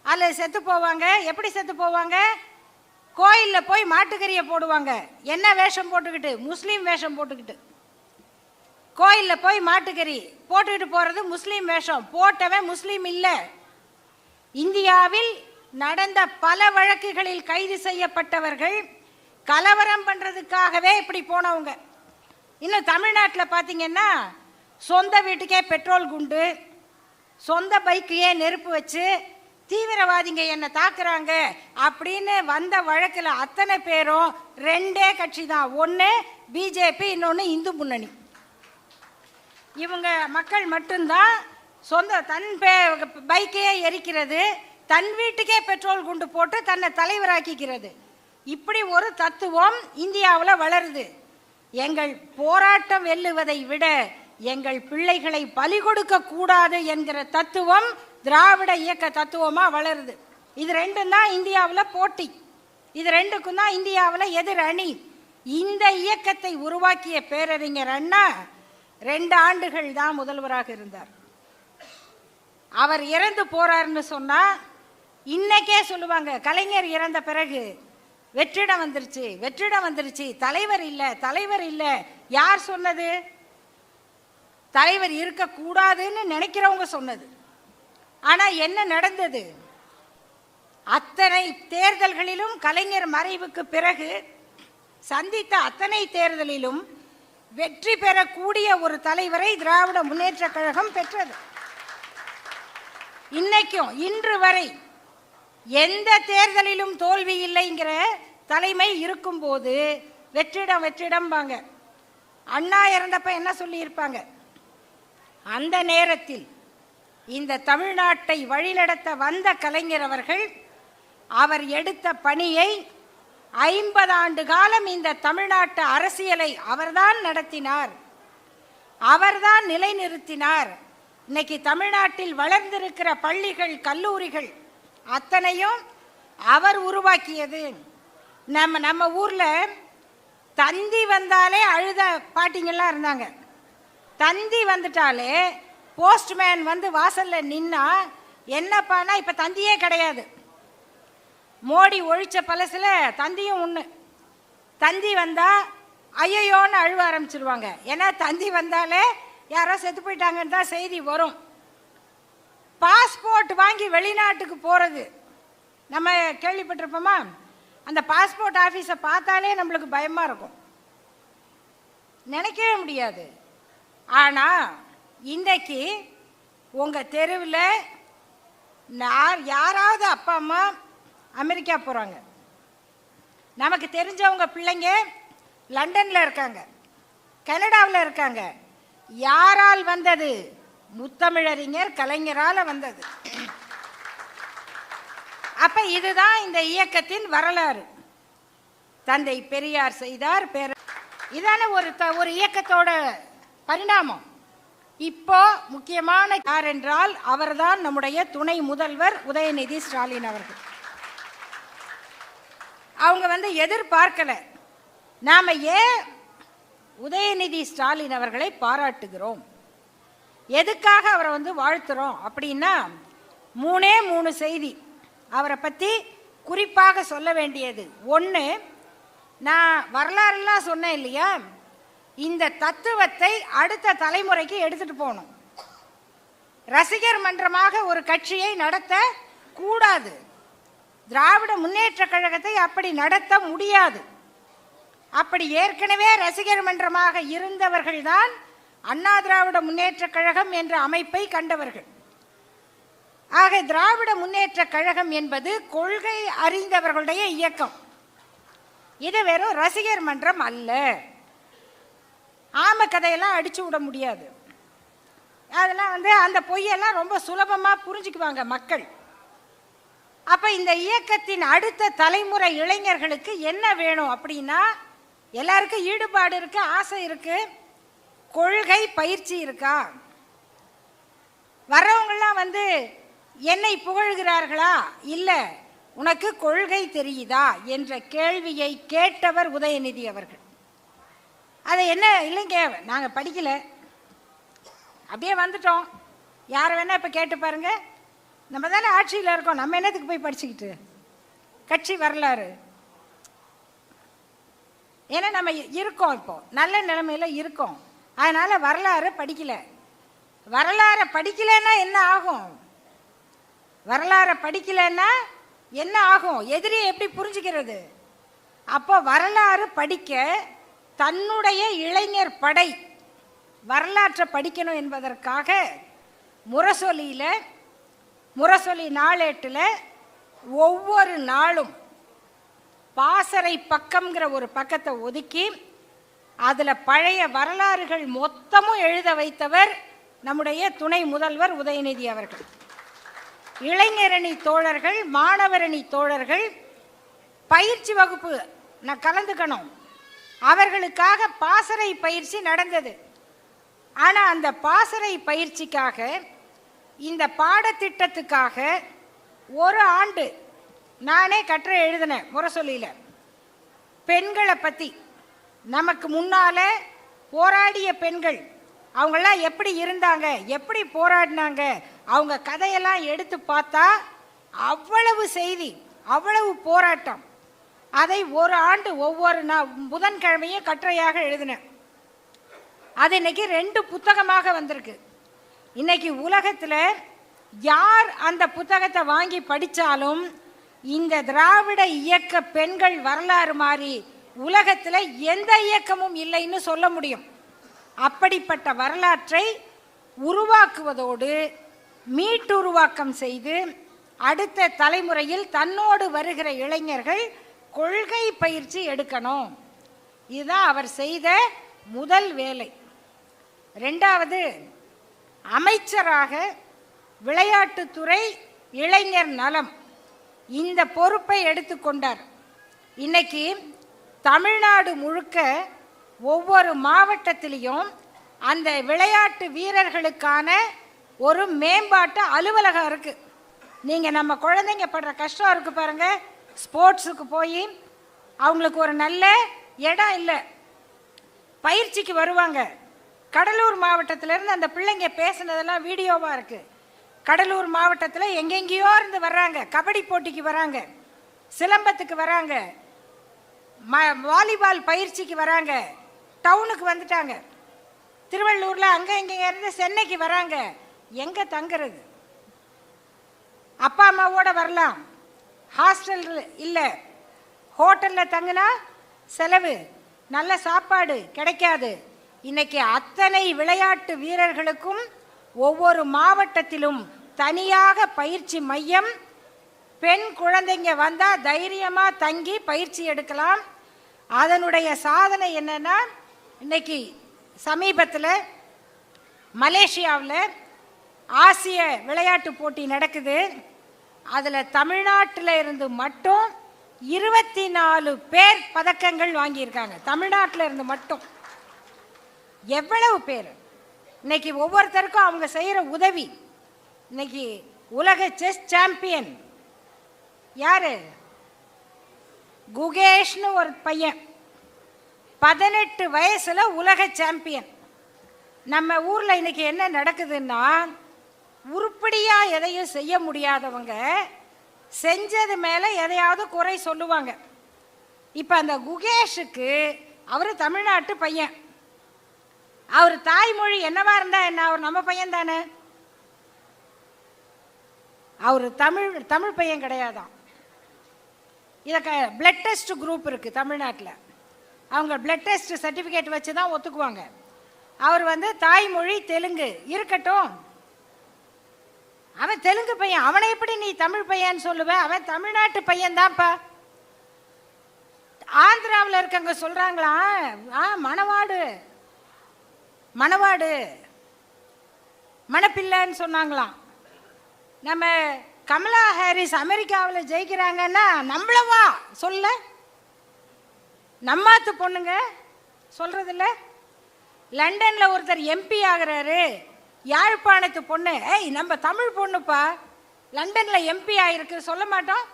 அதில் செத்து போவாங்க. எப்படி செத்து போவாங்க? கோயிலில் போய் மாட்டுக்கறியை போடுவாங்க. என்ன வேஷம் போட்டுக்கிட்டு? முஸ்லீம் வேஷம் போட்டுக்கிட்டு. கோயிலில் போய் மாட்டுக்கறி போட்டுக்கிட்டு போகிறது முஸ்லீம் வேஷம். போட்டவன் முஸ்லீம் இல்லை. இந்தியாவில் நடந்த பல வழக்குகளில் கைது செய்யப்பட்டவர்கள் கலவரம் பண்ணுறதுக்காகவே இப்படி போனவங்க. இன்னும் தமிழ்நாட்டில் பார்த்தீங்கன்னா சொந்த வீட்டுக்கே பெட்ரோல் குண்டு, சொந்த பைக்கையே நெருப்பு வச்சு தீவிரவாதிங்க என்ன தாக்குறாங்க அப்படின்னு வந்த வழக்கில் அத்தனை பேரும் ரெண்டே கட்சி தான். ஒன்று பிஜேபி, இன்னொன்று இந்து முன்னணி. இவங்க மக்கள் மட்டும்தான் சொந்த தன் பைக்கையே எரிக்கிறது, தன் வீட்டுக்கே பெட்ரோல் குண்டு போட்டு தன்னை தலைவராக்கிக்கிறது. இப்படி ஒரு தத்துவம் இந்தியாவில் வளருது. எங்கள் போராட்டம் வெல்லுவதை விட எங்கள் பிள்ளைகளை பலி கொடுக்க கூடாது என்கிற தத்துவம் திராவிட இயக்க தத்துவமா வளருது. இது ரெண்டும் தான் இந்தியாவில் போட்டி. இது ரெண்டுக்கும் தான் இந்தியாவில் எதிர் அணி. இந்த இயக்கத்தை உருவாக்கிய பேரறிஞர் அண்ணா 2 ஆண்டுகள் தான் முதல்வராக இருந்தார். அவர் இறந்து போறாருன்னு சொன்னா இன்னைக்கே சொல்லுவாங்க, கலைஞர் இறந்த பிறகு வெற்றிடம் வந்துருச்சு, வெற்றிடம் வந்துருச்சு, தலைவர் இல்லை, தலைவர் இல்லை. யார் சொன்னது? தலைவர் இருக்கக்கூடாதுன்னு நினைக்கிறவங்க சொன்னது. ஆனா என்ன நடந்தது? அத்தனை தேர்தல்களிலும் கலைஞர் மறைவுக்கு பிறகு சந்தித்த அத்தனை தேர்தலிலும் வெற்றி பெறக்கூடிய ஒரு தலைவரை திராவிட முன்னேற்ற கழகம் பெற்றது. இன்னைக்கும் இன்று வரை எந்த தேர்தலிலும் தோல்வி இல்லைங்கிற தலைமை இருக்கும்போது வெற்றிடம் வெற்றிடம்பாங்க. அண்ணா இறந்தப்ப என்ன சொல்லியிருப்பாங்க? அந்த நேரத்தில் இந்த தமிழ்நாட்டை வழிநடத்த வந்த கலைஞர் அவர்கள் அவர் எடுத்த பணியை 50 ஆண்டு காலம் இந்த தமிழ்நாட்டு அரசியலை அவர்தான் நடத்தினார், அவர்தான் நிலைநிறுத்தினார். இன்னைக்கு தமிழ்நாட்டில் வளர்ந்திருக்கிற பள்ளிகள், கல்லூரிகள் அத்தனையும் அவர் உருவாக்கியது. நம்ம ஊர்ல தந்தி வந்தாலே அழுத பாட்டிங்கெல்லாம் இருந்தாங்க. தந்தி வந்துட்டாலே போஸ்ட்மேன் வந்து வாசல்ல நின்னா என்னப்பானா இப்ப தந்தியே கிடையாது. மோடி ஒழிச்ச பழசுல தந்தியும் ஒண்ணு. தந்தி வந்தா ஐயோன்னு அழுவ ஆரம்பிச்சிருவாங்க. ஏன்னா தந்தி வந்தாலே யாரோ செத்து போயிட்டாங்கன்னு தான் செய்தி வரும். பாஸ்போர்ட் வாங்கி வெளிநாட்டுக்கு போறது நம்ம கேள்விப்பட்டிருப்போமா? அந்த பாஸ்போர்ட் ஆஃபீஸை பார்த்தாலே நம்மளுக்கு பயமா இருக்கும், நினைக்கவே முடியாது. ஆனா இன்றைக்கு உங்க தெருவில் யாராவது அப்பா அம்மா அமெரிக்கா போறாங்க, நமக்கு தெரிஞ்சவங்க பிள்ளைங்க லண்டன்ல இருக்காங்க, கனடாவில் இருக்காங்க. யாரால் வந்தது? முத்தமிழறிஞர் கலைஞரால வந்தது. அப்ப இதுதான் இந்த இயக்கத்தின் வரலாறு. தந்தை பெரியார் செய்தார், இதான ஒரு இயக்கத்தோட பரிணாமம். இப்போ முக்கியமான யார் என்றால் அவர்தான் நம்முடைய துணை முதல்வர் உதயநிதி ஸ்டாலின் அவர்கள். அவங்க எதிர்பார்க்கல. நாம ஏன் உதயநிதி ஸ்டாலின் அவர்களை பாராட்டுகிறோம், எதுக்காக அவரை வாழ்த்துறோம் அப்படின்னா, 3 செய்தி அவரை பற்றி குறிப்பாக சொல்ல வேண்டியது. ஒன்று, நான் வரலாறுலாம் சொன்னேன் இல்லையா, இந்த தத்துவத்தை அடுத்த தலைமுறைக்கு எடுத்துட்டு போகணும். ரசிகர் மன்றமாக ஒரு கட்சியை நடத்த கூடாது. திராவிட முன்னேற்ற கழகத்தை அப்படி நடத்த முடியாது. அப்படி ஏற்கனவே ரசிகர் மன்றமாக இருந்தவர்கள் தான் அண்ணா திராவிட முன்னேற்ற கழகம் என்ற அமைப்பை கண்டவர்கள். ஆக திராவிட முன்னேற்ற கழகம் என்பது கொள்கை அறிந்தவர்களுடைய இயக்கம். இது வெறும் ரசிகர் மன்றம் அல்ல. ஆம கதையெல்லாம் அடிச்சு விட முடியாது. அதெல்லாம் அந்த பொய்யெல்லாம் ரொம்ப சுலபமா புரிஞ்சுக்குவாங்க மக்கள். அப்ப இந்த இயக்கத்தின் அடுத்த தலைமுறை இளைஞர்களுக்கு என்ன வேணும் அப்படின்னா, எல்லாருக்கும் ஈடுபாடு இருக்கு, ஆசை இருக்கு, கொள்கை பயிற்சி இருக்கா? வர்றவங்கெல்லாம் என்னை புகழ்கிறார்களா? இல்ல, உனக்கு கொள்கை தெரியுதா என்ற கேள்வியை கேட்டவர் உதயநிதி அவர்கள். அதை என்ன இல்லைங்க, நாங்க படிக்கல, அப்படியே வந்துட்டோம். யார் வேணா இப்ப கேட்டு பாருங்க, நம்ம தானே ஆட்சியில் இருக்கோம், நம்ம என்னத்துக்கு போய் படிச்சுக்கிட்டு கட்சி வரலாறு? ஏன்னா நம்ம இருக்கோம், இப்போ நல்ல நிலைமையில இருக்கோம், அதனால வரலாறு படிக்கல. வரலாறை படிக்கலன்னா என்ன ஆகும்? வரலாறை படிக்கலன்னா என்ன ஆகும்? எதிரியை எப்படி புரிஞ்சுக்கிறது? அப்போ வரலாறு படிக்க தன்னுடைய இளைஞர் படை வரலாற்றை படிக்கணும் என்பதற்காக முரசொலி நாளேட்டில் ஒவ்வொரு நாளும் பாசறை பக்கம்ங்கிற ஒரு பக்கத்தை ஒதுக்கி அதில் பழைய வரலாறுகள் மொத்தமும் எழுத வைத்தவர் நம்முடைய துணை முதல்வர் உதயநிதி அவர்கள். இளைஞரணி தோழர்கள், மாணவரணி தோழர்கள் பயிற்சி வகுப்பு நான் கலந்துக்கணும், அவர்களுக்காக பாசறை பயிற்சி நடந்தது. ஆனால் அந்த பாசறை பயிற்சிக்காக, இந்த பாடத்திட்டத்துக்காக ஒரு ஆண்டு நானே கட்டுரை எழுதினேன் முரசொலியில். பெண்களை பற்றி, நமக்கு முன்னால போராடிய பெண்கள், அவங்கெல்லாம் எப்படி இருந்தாங்க, எப்படி போராடினாங்க, அவங்க கதையெல்லாம் எடுத்து பார்த்தா அவ்வளவு செய்தி, அவ்வளவு போராட்டம். அதை ஒரு ஆண்டு ஒவ்வொரு புதன்கிழமையும் கட்டுரையாக எழுதினேன். அது இன்னைக்கு 2 புத்தகமாக வந்திருக்கு. இன்னைக்கு உலகத்தில் யார் அந்த புத்தகத்தை வாங்கி படித்தாலும் இந்த திராவிட இயக்க பெண்கள் வரலாறு மாதிரி உலகத்தில் எந்த இயக்கமும் இல்லைன்னு சொல்ல முடியும். அப்படிப்பட்ட வரலாற்றை உருவாக்குவதோடு மீட்டுருவாக்கம் செய்து அடுத்த தலைமுறையில் தன்னோடு வருகிற இளைஞர்கள் கொள்கை பயிற்சி எடுக்கணும். இதுதான் அவர் செய்த முதல் வேலை. 2வது, அமைச்சராக விளையாட்டுத்துறை, இளைஞர் நலம் இந்த பொறுப்பை எடுத்துக்கொண்டார். இன்னைக்கு தமிழ்நாடு முழுக்க ஒவ்வொரு மாவட்டத்திலையும் அந்த விளையாட்டு வீரர்களுக்கான ஒரு மேம்பாட்டு அலுவலகம் இருக்குது. நீங்கள் நம்ம குழந்தைங்க படுற கஷ்டம் இருக்குது பாருங்க, ஸ்போர்ட்ஸுக்கு போய் அவங்களுக்கு ஒரு நல்ல இடம் இல்லை, பயிற்சிக்கு வருவாங்க. கடலூர் மாவட்டத்திலேருந்து அந்த பிள்ளைங்க பேசுனதெல்லாம் வீடியோவாக இருக்குது. கடலூர் மாவட்டத்தில் எங்கெங்கேயோ இருந்து வர்றாங்க, கபடி போட்டிக்கு வராங்க, சிலம்பத்துக்கு வராங்க, வாலிபால் பயிற்சிக்கு வராங்க, டவுனுக்கு வந்துட்டாங்க. திருவள்ளூரில் அங்கே இங்கே இருந்து சென்னைக்கு வராங்க. எங்கே தங்குறது? அப்பா அம்மாவோட வரலாம், ஹாஸ்டல் இல்லை, ஹோட்டலில் தங்கினா செலவு, நல்ல சாப்பாடு கிடைக்காது. இன்னைக்கு அத்தனை விளையாட்டு வீரர்களுக்கும் ஒவ்வொரு மாவட்டத்திலும் தனியாக பயிற்சி மையம், பெண் குழந்தைங்க வந்தால் தைரியமாக தங்கி பயிற்சி எடுக்கலாம். அதனுடைய சாதனை என்னன்னா, இன்னைக்கு சமீபத்தில் மலேசியாவில் ஆசிய விளையாட்டு போட்டி நடக்குது. அதில் தமிழ்நாட்டில் இருந்து மட்டும் 24 பேர் பதக்கங்கள் வாங்கியிருக்காங்க. தமிழ்நாட்டில் இருந்து மட்டும் எவ்வளவு பேர்! இன்னைக்கு ஒவ்வொருத்தருக்கும் அவங்க செய்கிற உதவி. இன்னைக்கு உலக செஸ் சாம்பியன் யாரு? குகேஷ்னு ஒரு பையன், 18 வயசுல உலக சாம்பியன். நம்ம ஊரில் இன்னைக்கு என்ன நடக்குதுன்னா, உருப்படியா எதையும் செய்ய முடியாதவங்க செஞ்சது மேலே எதையாவது குறை சொல்லுவாங்க. இப்போ அந்த குகேஷுக்கு அவர் தமிழ்நாட்டு பையன், அவர் தாய்மொழி என்னவா இருந்தா என்ன, அவர் நம்ம பையன் தானே. அவர் தமிழ் பையன் கிடையாதான். இதை பிளட் டெஸ்ட் குரூப் இருக்குது தமிழ்நாட்டில், அவங்க பிளட் டெஸ்ட் சர்டிஃபிகேட் வச்சு தான் ஒத்துக்குவாங்க. அவர் தாய்மொழி தெலுங்கு இருக்கட்டும், அவன் தெலுங்கு பையன், அவனை எப்படி நீ தமிழ் பையன் சொல்லுவேன்? அவன் தமிழ்நாட்டு பையன் தான்ப்பா. ஆந்திராவில் இருக்கவங்க சொல்றாங்களா, மணவாடு மணவாடு மணப்பிள்ளைன்னு சொன்னாங்களாம். நம்ம கமலா ஹாரிஸ் அமெரிக்காவில் ஜெயிக்கிறாங்கன்னா நம்மளவா சொல்ல, நம்மாத்து பொண்ணுங்க சொல்றதில்ல. லண்டனில் ஒருத்தர் எம்பி ஆகிறாரு, யாழ்ப்பாணத்து பொண்ணு, ஏய் நம்ம தமிழ் பொண்ணுப்பா லண்டனில் எம்பி ஆயிருக்கு சொல்ல மாட்டோம்.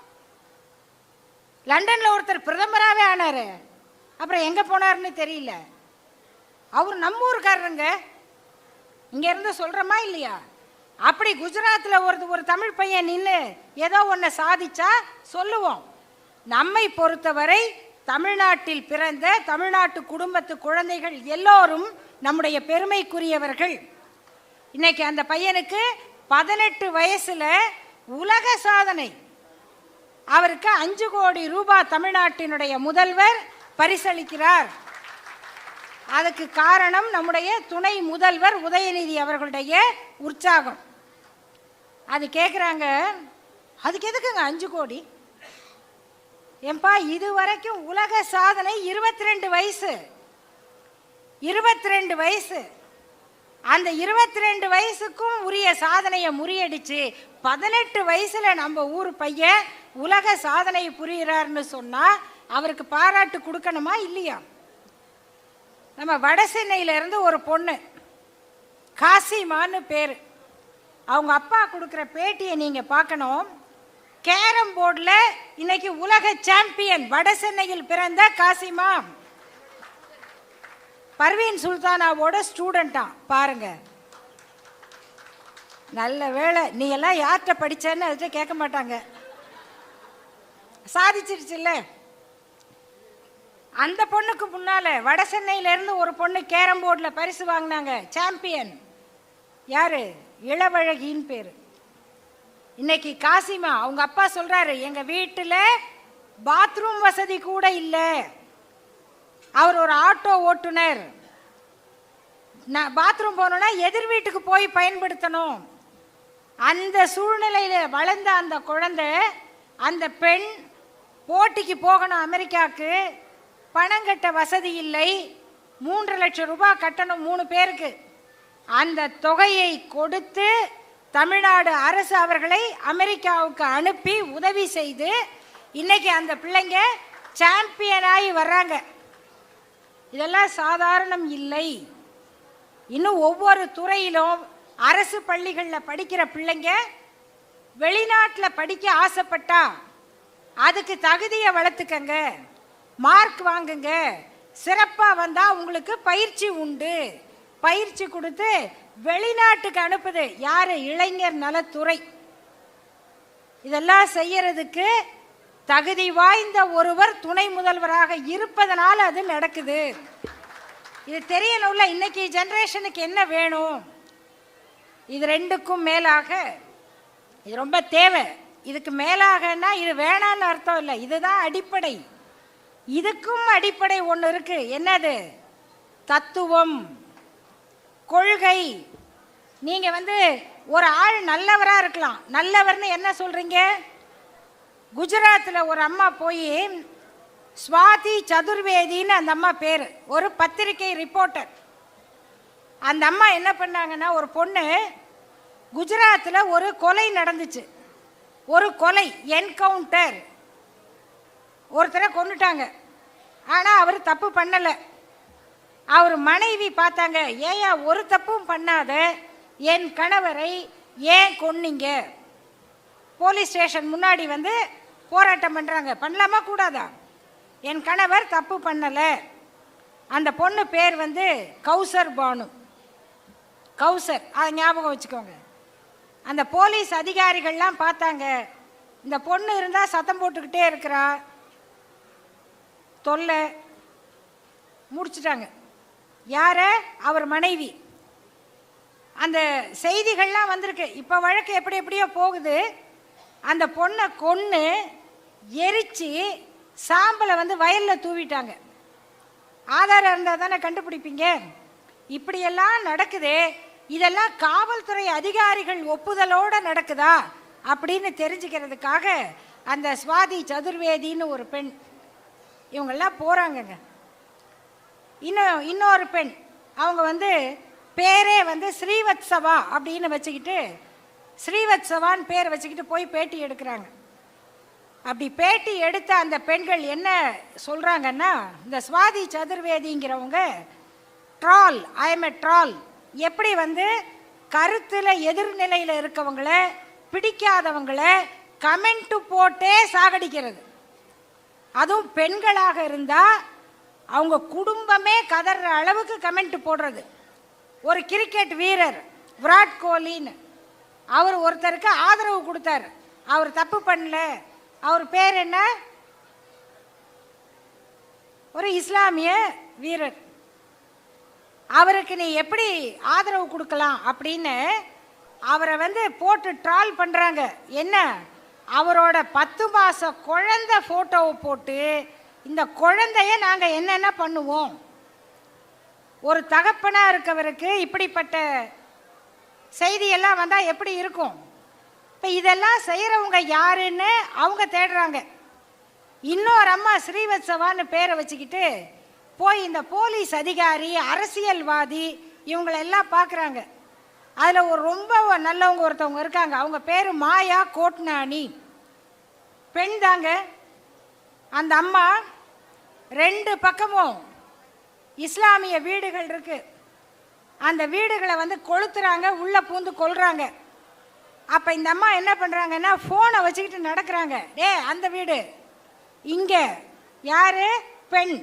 லண்டனில் ஒருத்தர் பிரதமராகவே ஆனார், அப்புறம் எங்கே போனார்னு தெரியல. அவர் நம்ம ஊருக்காரருங்க, இங்கேருந்து சொல்கிறோமா இல்லையா? அப்படி குஜராத்தில் ஒரு தமிழ் பையன் நின்று ஏதோ ஒன்றை சாதிச்சா சொல்லுவோம். நம்மை பொறுத்தவரை தமிழ்நாட்டில் பிறந்த தமிழ்நாட்டு குடும்பத்து குழந்தைகள் எல்லோரும் நம்முடைய பெருமைக்குரியவர்கள். இன்னைக்கு அந்த பையனுக்கு 18 வயசுல உலக சாதனை, அவருக்கு 5 கோடி ரூபாய் தமிழ்நாட்டினுடைய முதல்வர் பரிசளிக்கிறார். அதுக்கு காரணம் நம்முடைய துணை முதல்வர் உதயநிதி அவர்களுடைய உற்சாகம். அது கேட்குறாங்க, அதுக்கு எதுக்குங்க 5 கோடி? ஏன்பா இதுவரைக்கும் உலக சாதனை 22 வயசு, 22 வயசு. அந்த 22 வயசுக்கும் உரிய சாதனையை முறியடிச்சு 18 வயசுல நம்ம ஊர் பையன் உலக சாதனை புரிகிறார்னு சொன்னா அவருக்கு பாராட்டு கொடுக்கணுமா இல்லையா? நம்ம வட சென்னையில இருந்து ஒரு பொண்ணு காசிமான்னு பேரு, அவங்க அப்பா கொடுக்குற பேட்டியை நீங்க பார்க்கணும். கேரம் போர்டில் இன்னைக்கு உலக சாம்பியன், வட சென்னையில் பிறந்த காசிமா, பர்வீன் சுல்தானாவோட ஸ்டூடெண்டா பாருங்க. நல்ல வேளை நீ எல்லாம் யார்கிட்ட படிச்சேன்னு அதுகிட்ட கேட்க மாட்டாங்க, சாதிச்சிருச்சுல்ல. அந்த பொண்ணுக்கு முன்னால வட சென்னையில இருந்து ஒரு பொண்ணு கேரம் போர்டில் பரிசு வாங்கினாங்க, சாம்பியன். யாரு? இளவழகின்னு பேரு. இன்னைக்கு காசிமா, அவங்க அப்பா சொல்றாரு, எங்க வீட்டுல பாத்ரூம் வசதி கூட இல்லை, அவர் ஒரு ஆட்டோ ஓட்டுநர், நான் பாத்ரூம் போனோம்னா எதிர் வீட்டுக்கு போய் பயன்படுத்தணும். அந்த சூழ்நிலையில வளர்ந்த அந்த குழந்தை, அந்த பெண் போட்டிக்கு போகணும் அமெரிக்காவுக்கு, பணம் கட்ட வசதி இல்லை, 3 லட்சம் ரூபாய் கட்டணும் 3 பேருக்கு. அந்த தொகையை கொடுத்து தமிழ்நாடு அரசு அவர்களை அமெரிக்காவுக்கு அனுப்பி உதவி செய்து இன்னைக்கு அந்த பிள்ளைங்க சாம்பியனாகி வர்றாங்க. இதெல்லாம் சாதாரணம் இல்லை. இன்னும் ஒவ்வொரு துறையிலும் அரசு பள்ளிகளில் படிக்கிற பிள்ளைங்க வெளிநாட்டில் படிக்க ஆசைப்பட்டா அதுக்கு தகுதியை வளர்த்துக்கங்க, மார்க் வாங்குங்க, சிறப்பாக வந்தால் உங்களுக்கு பயிற்சி உண்டு, பயிற்சி கொடுத்து வெளிநாட்டுக்கு அனுப்புது யார்? இளைஞர் நலத்துறை. இதெல்லாம் செய்யறதுக்கு தகுதி வாய்ந்த ஒருவர் துணை முதல்வராக இருப்பதனால அது நடக்குது. இது தெரியணும்ல, இன்னைக்கு ஜெனரேஷனுக்கு என்ன வேணும். இது ரெண்டுக்கும் மேலாக இது ரொம்ப தேவை. இதுக்கு மேலாகனா இது வேணான்னு அர்த்தம் இல்லை, இதுதான் அடிப்படை. இதுக்கும் அடிப்படை ஒன்று இருக்கு. என்னது? தத்துவம், கொள்கை. நீங்க ஒரு ஆள் நல்லவரா இருக்கலாம். நல்லவர்னு என்ன சொல்றீங்க? குஜராத்தில் ஒரு அம்மா போய் ஸ்வாதி சதுர்வேதின்னு அந்த அம்மா பேர், ஒரு பத்திரிகை ரிப்போர்ட்டர். அந்த அம்மா என்ன பண்ணாங்கன்னா, ஒரு பொண்ணு குஜராத்தில் ஒரு கொலை நடந்துச்சு, ஒரு கொலை என்கவுண்டர், ஒருத்தரை கொன்னுட்டாங்க. ஆனால் அவர் தப்பு பண்ணலை. அவர் மனைவி பார்த்தாங்க, ஏயா ஒரு தப்பும் பண்ணாத என் கணவரை ஏன் கொன்னீங்க? போலீஸ் ஸ்டேஷன் முன்னாடி போராட்டம் பண்ணுறாங்க. பண்ணலாமா கூடாதா? என் கணவர் தப்பு பண்ணலை. அந்த பொண்ணு பேர் கௌசர் பானு. கௌசர், அதை ஞாபகம் வச்சுக்கோங்க. அந்த போலீஸ் அதிகாரிகள்லாம் பார்த்தாங்க, இந்த பொண்ணு இருந்தால் சத்தம் போட்டுக்கிட்டே இருக்கிறா, தொல்லை. முடிச்சிட்டாங்க. யார? அவர் மனைவி. அந்த செய்திகள்லாம் வந்திருக்கு. இப்போ வழக்கு எப்படி எப்படியோ போகுது. அந்த பொண்ணை கொன்று எரிச்சு சாம்பலை வயலில் தூவிட்டாங்க. ஆதாரம் இருந்தால் தானே கண்டுபிடிப்பீங்க. இப்படியெல்லாம் நடக்குது. இதெல்லாம் காவல்துறை அதிகாரிகள் ஒப்புதலோடு நடக்குதா அப்படின்னு தெரிஞ்சுக்கிறதுக்காக அந்த ஸ்வாதி சதுர்வேதின்னு ஒரு பெண், இவங்கெல்லாம் போகிறாங்கங்க. இன்னொரு பெண், அவங்க பேரே ஸ்ரீவத்சவா அப்படின்னு வச்சுக்கிட்டு, ஸ்ரீவத்சவான்னு பேர் வச்சுக்கிட்டு போய் பேட்டி எடுக்கிறாங்க. அப்படி பேட்டி எடுத்த அந்த பெண்கள் என்ன சொல்கிறாங்கன்னா, இந்த ஸ்வாதி சதுர்வேதிங்கிறவங்க troll, I am a troll. எப்படி கருத்தில் எதிர்நிலையில் இருக்கவங்கள, பிடிக்காதவங்கள கமெண்ட்டு போட்டே சாகடிக்கிறது. அதுவும் பெண்களாக இருந்தால் அவங்க குடும்பமே கதற அளவுக்கு கமெண்ட் போடுறது. ஒரு கிரிக்கெட் வீரர் விராட் கோலின்னு, அவர் ஒருத்தருக்கு ஆதரவு கொடுத்தார். அவர் தப்பு பண்ணல. அவர் பேர் என்ன? ஒரு இஸ்லாமிய வீரர். அவருக்கு நீ எப்படி ஆதரவு கொடுக்கலாம் அப்படின்னு அவரை போட்டு ட்ரால் பண்ணுறாங்க. என்ன? அவரோட 10 மாத குழந்தை ஃபோட்டோவை போட்டு, இந்த குழந்தைய நாங்கள் என்னென்ன பண்ணுவோம்? ஒரு தகப்பனாக இருக்கவருக்கு இப்படிப்பட்ட செய்தியெல்லாம் வந்தால் எப்படி இருக்கும்? இப்போ இதெல்லாம் செய்கிறவங்க யாருன்னு அவங்க தேடுறாங்க. இன்னொரு அம்மா ஸ்ரீவத்சவான்னு பேரை வச்சுக்கிட்டு போய் இந்த போலீஸ் அதிகாரி, அரசியல்வாதி இவங்களெல்லாம் பார்க்குறாங்க. அதில் ஒரு ரொம்ப நல்லவங்க ஒருத்தவங்க இருக்காங்க. அவங்க பேர் மாயா கோட்னானி, பெண் தாங்க. அந்த அம்மா 2 பக்கமும் இஸ்லாமிய வீடுகள் இருக்கு. அந்த வீடுகளை கொளுத்துறாங்க, உள்ளே பூந்து கொல்றாங்க. அப்போ இந்த அம்மா என்ன பண்ணுறாங்கன்னா, ஃபோனை வச்சுக்கிட்டு நடக்கிறாங்க. அந்த வீடு இங்கே யாரு? பெண்.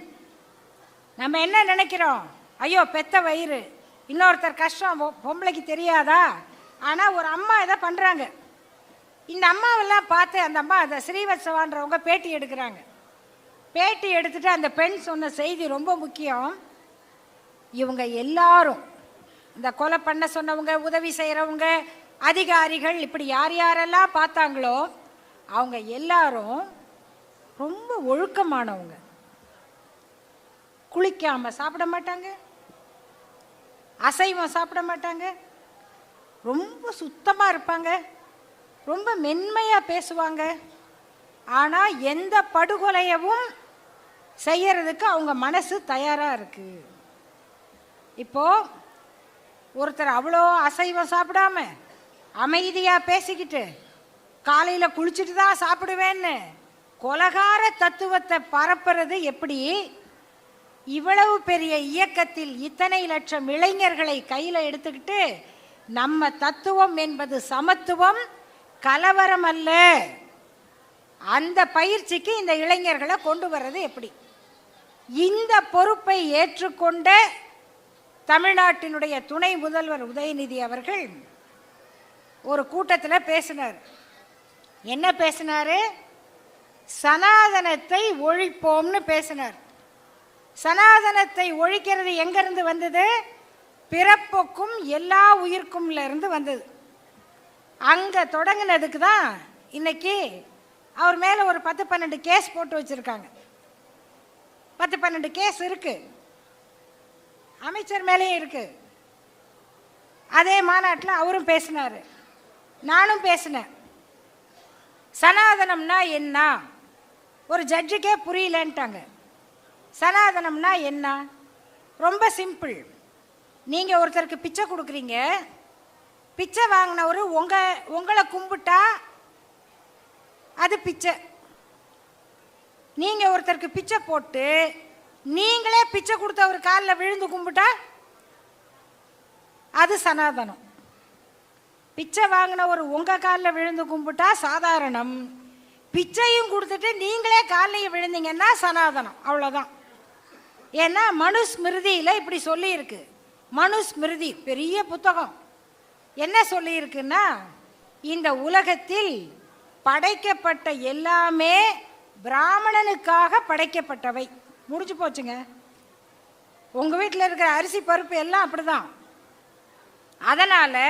நம்ம என்ன நினைக்கிறோம்? ஐயோ பெத்த வயிறு, இன்னொருத்தர் கஷ்டம் பொம்பளைக்கு தெரியாதா? ஆனால் ஒரு அம்மா இதை பண்ணுறாங்க. இந்த அம்மாவெல்லாம் பார்த்து அந்த அம்மா, அந்த ஸ்ரீவத்சவான்றவங்க பேட்டி எடுக்கிறாங்க. பேட்டி எடுத்துட்டு அந்த பெண் சொன்ன செய்தி ரொம்ப முக்கியம். இவங்க எல்லாரும், இந்த கொலை பண்ண சொன்னவங்க, உதவி செய்கிறவங்க, அதிகாரிகள், இப்படி யார் யாரெல்லாம் பார்த்தாங்களோ அவங்க எல்லாரும் ரொம்ப ஒழுக்கமானவங்க. குளிக்காம சாப்பிட மாட்டாங்க, அசைவம் சாப்பிட மாட்டாங்க, ரொம்ப சுத்தமாக இருப்பாங்க, ரொம்ப மென்மையாக பேசுவாங்க. ஆனால் எந்த படுகொலையவும் செய்யறதுக்கு அவங்க மனசு தயாராக இருக்கு. இப்போ ஒருத்தர் அவ்வளோ அசைவம் சாப்பிடாம அமைதியாக பேசிக்கிட்டு காலையில் குளிச்சுட்டு தான் சாப்பிடுவேன்னு கொலகார தத்துவத்தை பரப்புறது எப்படி? இவ்வளவு பெரிய இயக்கத்தில் இத்தனை லட்சம் இளைஞர்களை கையில் எடுத்துக்கிட்டு நம்ம தத்துவம் என்பது சமத்துவம், கலவரம் அல்ல, அந்த பயிற்சிக்கு இந்த இளைஞர்களை கொண்டு வர்றது எப்படி? இந்த பொறுப்பை ஏற்றுக்கொண்ட தமிழ்நாட்டினுடைய துணை முதல்வர் உதயநிதி அவர்கள் ஒரு கூட்டத்தில் பேசினார். என்ன பேசினாரு? சனாதனத்தை ஒழிப்போம்னு பேசினார். சனாதனத்தை ஒழிக்கிறது எங்கிருந்து வந்தது? பிறப்புக்கும் எல்லா உயிர்க்கும்ல இருந்து வந்தது. அங்கே தொடங்கினதுக்கு தான் இன்னைக்கு அவர் மேலே ஒரு 10-12 கேஸ் போட்டு வச்சுருக்காங்க. 10-12 கேஸ் இருக்கு, அமைச்சர் மேலேயும் இருக்கு. அதே மாநாட்டில் அவரும் பேசினார், நானும் பேசினேன். சனாதனம்னா என்ன? ஒரு ஜட்ஜுக்கே புரியலன்ட்டாங்க. சனாதனம்னா என்ன? ரொம்ப சிம்பிள். நீங்கள் ஒருத்தருக்கு பிச்சை கொடுக்குறீங்க, பிச்சை வாங்கினவர் உங்களை கும்பிட்டா அது பிச்சை. நீங்கள் ஒருத்தருக்கு பிச்சை போட்டு நீங்களே பிச்சை கொடுத்த ஒரு காலில் விழுந்து கும்பிட்டா அது சனாதனம். பிச்சை வாங்கினவர் உங்கள் காலில் விழுந்து கும்பிட்டா சாதாரணம். பிச்சையும் கொடுத்துட்டு நீங்களே காலையும் விழுந்தீங்கன்னா சனாதனம். அவ்வளோதான். ஏன்னா மனுஸ்மிருதியில் இப்படி சொல்லியிருக்கு. மனுஸ்மிருதி பெரிய புத்தகம். என்ன சொல்லியிருக்குன்னா, இந்த உலகத்தில் படைக்கப்பட்ட எல்லாமே பிராமணனுக்காக படைக்கப்பட்டவை. முடிஞ்சு போச்சுங்க. உங்கள் வீட்டில் இருக்கிற அரிசி பருப்பு எல்லாம் அப்படிதான். அதனால்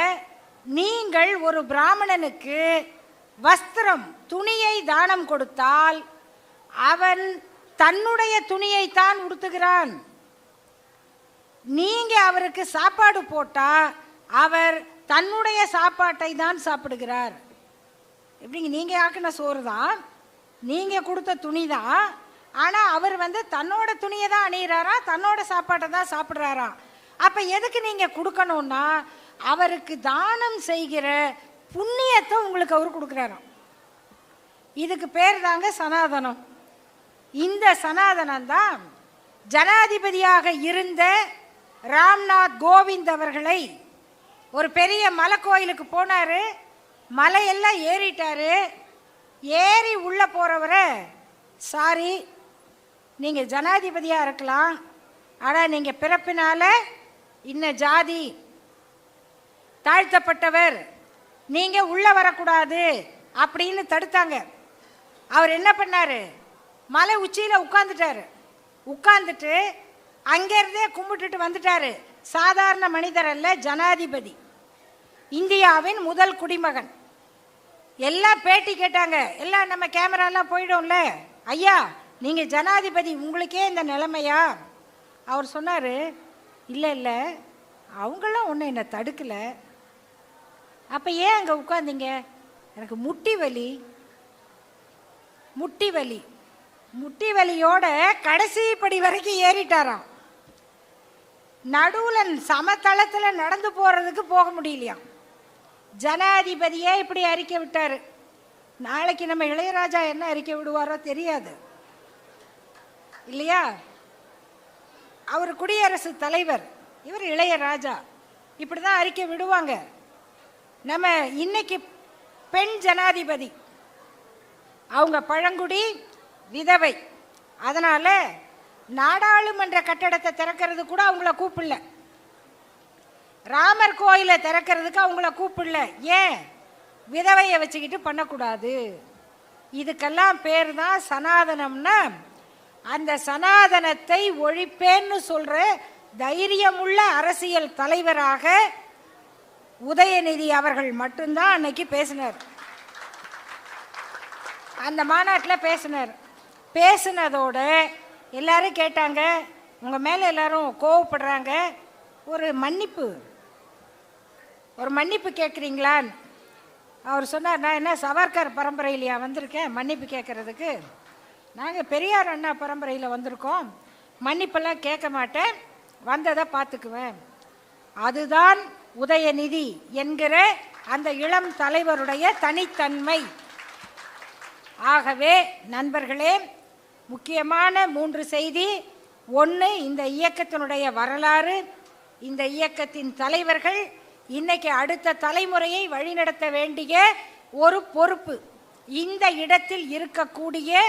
நீங்கள் ஒரு பிராமணனுக்கு வஸ்திரம், துணியை தானம் கொடுத்தால் அவன் தன்னுடைய துணியைத்தான் உடுத்துகிறான். நீங்க அவருக்கு சாப்பாடு போட்டா அவர் தன்னுடைய சாப்பாட்டை தான் சாப்பிடுகிறார். எப்படிங்க? நீங்க ஆக்கின சோறு தான், நீங்க கொடுத்த துணி தான். ஆனா அவர் தன்னோட துணியை தான் அணியிறாரா, தன்னோட சாப்பாட்டை தான் சாப்பிட்றாரா. அப்ப எதுக்கு நீங்க கொடுக்கணும்னா, அவருக்கு தானம் செய்கிற புண்ணியத்தை உங்களுக்கு அவர் கொடுக்குறாராம். இதுக்கு பேர் தாங்க சனாதனம். இந்த சனாதனம் தான் ஜனாதிபதியாக இருந்த ராம்நாத் கோவிந்த் அவர்களை ஒரு பெரிய மலை கோயிலுக்கு போனார். மலையெல்லாம் ஏறிட்டாரு. ஏறி உள்ளே போகிறவரை, சாரி நீங்கள் ஜனாதிபதியாக இருக்கலாம், ஆனால் நீங்கள் பிறப்பினால இன்ன ஜாதி தாழ்த்தப்பட்டவர், நீங்கள் உள்ளே வரக்கூடாது அப்படின்னு தடுத்தாங்க. அவர் என்ன பண்ணார்? மலை உச்சியில் உட்கார்ந்துட்டாரு. உட்கார்ந்துட்டு அங்கேருந்தே கும்பிட்டுட்டு வந்துட்டாரு. சாதாரண மனிதர் அல்ல, ஜனாதிபதி, இந்தியாவின் முதல் குடிமகன். எல்லாம் பேட்டி கேட்டாங்க. எல்லாம் நம்ம கேமராலாம் போயிடும்ல, ஐயா நீங்கள் ஜனாதிபதி, உங்களுக்கே இந்த நிலைமையா? அவர் சொன்னார், இல்லை இல்லை அவங்களாம் ஒன்றும் என்னை தடுக்கலை. அப்போ ஏன் அங்கே உட்காந்தீங்க? எனக்கு முட்டி வலி. முட்டி வலி. முட்டி வலியோட கடைசி படி வரைக்கும் ஏறிட்டாராம். நடுவில் சமதளத்தில் நடந்து போகிறதுக்கு போக முடியலையாம். ஜனாதிபதியே இப்படி அறிக்கை விட்டார். நாளைக்கு நம்ம இளையராஜா என்ன அறிக்கை விடுவாரோ தெரியாது இல்லையா? அவர் குடியரசுத் தலைவர், இவர் இளையராஜா. இப்படி தான் அறிக்கை விடுவாங்க. நம்ம இன்னைக்கு பெண் ஜனாதிபதி, அவங்க பழங்குடி விதவை. அதனால் நாடாளுமன்ற கட்டடத்தை திறக்கிறது கூட அவங்கள கூப்பிடல. ராமர் கோயிலை திறக்கிறதுக்கு அவங்கள கூப்பிடல. ஏன்? விதவையை வச்சுக்கிட்டு பண்ணக்கூடாது. இதுக்கெல்லாம் பேர் தான் சனாதனம்னா. அந்த சனாதனத்தை ஒழிப்பேன்னு சொல்கிற தைரியமுள்ள அரசியல் தலைவராக உதயநிதி அவர்கள் மட்டும்தான் அன்னைக்கு பேசினார். அந்த மாநாட்டில் பேசினார். பேசினதோட எல்லாரும் கேட்டாங்க, உங்கள் மேலே எல்லாரும் கோவப்படுறாங்க, ஒரு மன்னிப்பு கேட்குறீங்களான்னு. அவர் சொன்னார், நான் என்ன சவர்கர் பரம்பரையிலையா வந்திருக்கேன் மன்னிப்பு கேட்குறதுக்கு? நாங்கள் பெரியார் அண்ணா பரம்பரையில் வந்திருக்கோம், மன்னிப்பெல்லாம் கேட்க மாட்டேன், வந்ததை பார்த்துக்குவேன். அதுதான் உதயநிதி என்கிற அந்த இளம் தலைவருடைய தனித்தன்மை. ஆகவே நண்பர்களே, முக்கியமான 3 செய்தி. ஒன்று, இந்த இயக்கத்தினுடைய வரலாறு, இந்த இயக்கத்தின் தலைவர்கள், இன்னைக்கு அடுத்த தலைமுறையை வழிநடத்த வேண்டிய ஒரு பொறுப்பு. இந்த இடத்தில் இருக்கக்கூடிய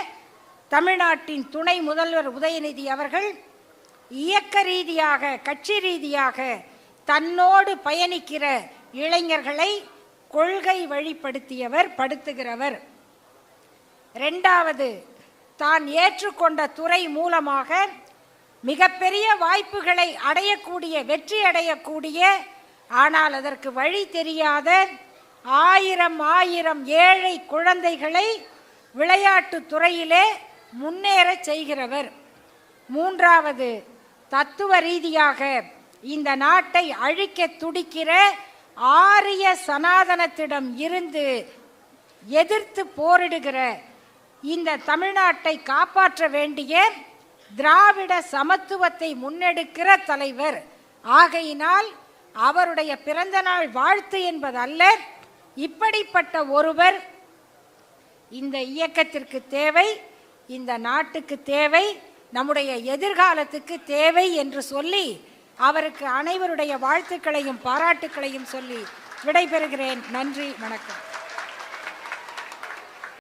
தமிழ்நாட்டின் துணை முதல்வர் உதயநிதி அவர்கள் இயக்க ரீதியாக, கட்சி ரீதியாக தன்னோடு பயணிக்கிற இளைஞர்களை கொள்கை வழிப்படுத்தியவர், படுத்துகிறவர். இரண்டாவது, தான் ஏற்றுக்கொண்ட துறை மூலமாக மிகப்பெரிய வாய்ப்புகளை அடையக்கூடிய, வெற்றி அடையக்கூடிய, ஆனால் அதற்கு வழி தெரியாத ஆயிரம் ஏழை குழந்தைகளை விளையாட்டு துறையிலே முன்னேற செய்கிறவர். மூன்றாவது, தத்துவ ரீதியாக இந்த நாட்டை அழிக்க துடிக்கிற ஆரிய சனாதனத்திடம் இருந்து எதிர்த்து போரிடுகிற, இந்த தமிழ்நாட்டை காப்பாற்ற வேண்டிய திராவிட சமத்துவத்தை முன்னெடுக்கிற தலைவர். ஆகையினால் அவருடைய பிறந்த நாள் வாழ்த்து என்பதல்ல, இப்படிப்பட்ட ஒருவர் இந்த இயக்கத்திற்கு தேவை, இந்த நாட்டுக்கு தேவை, நம்முடைய எதிர்காலத்துக்கு தேவை என்று சொல்லி அவருக்கு அனைவருடைய வாழ்த்துக்களையும் பாராட்டுக்களையும் சொல்லி விடைபெறுகிறேன். நன்றி, வணக்கம்.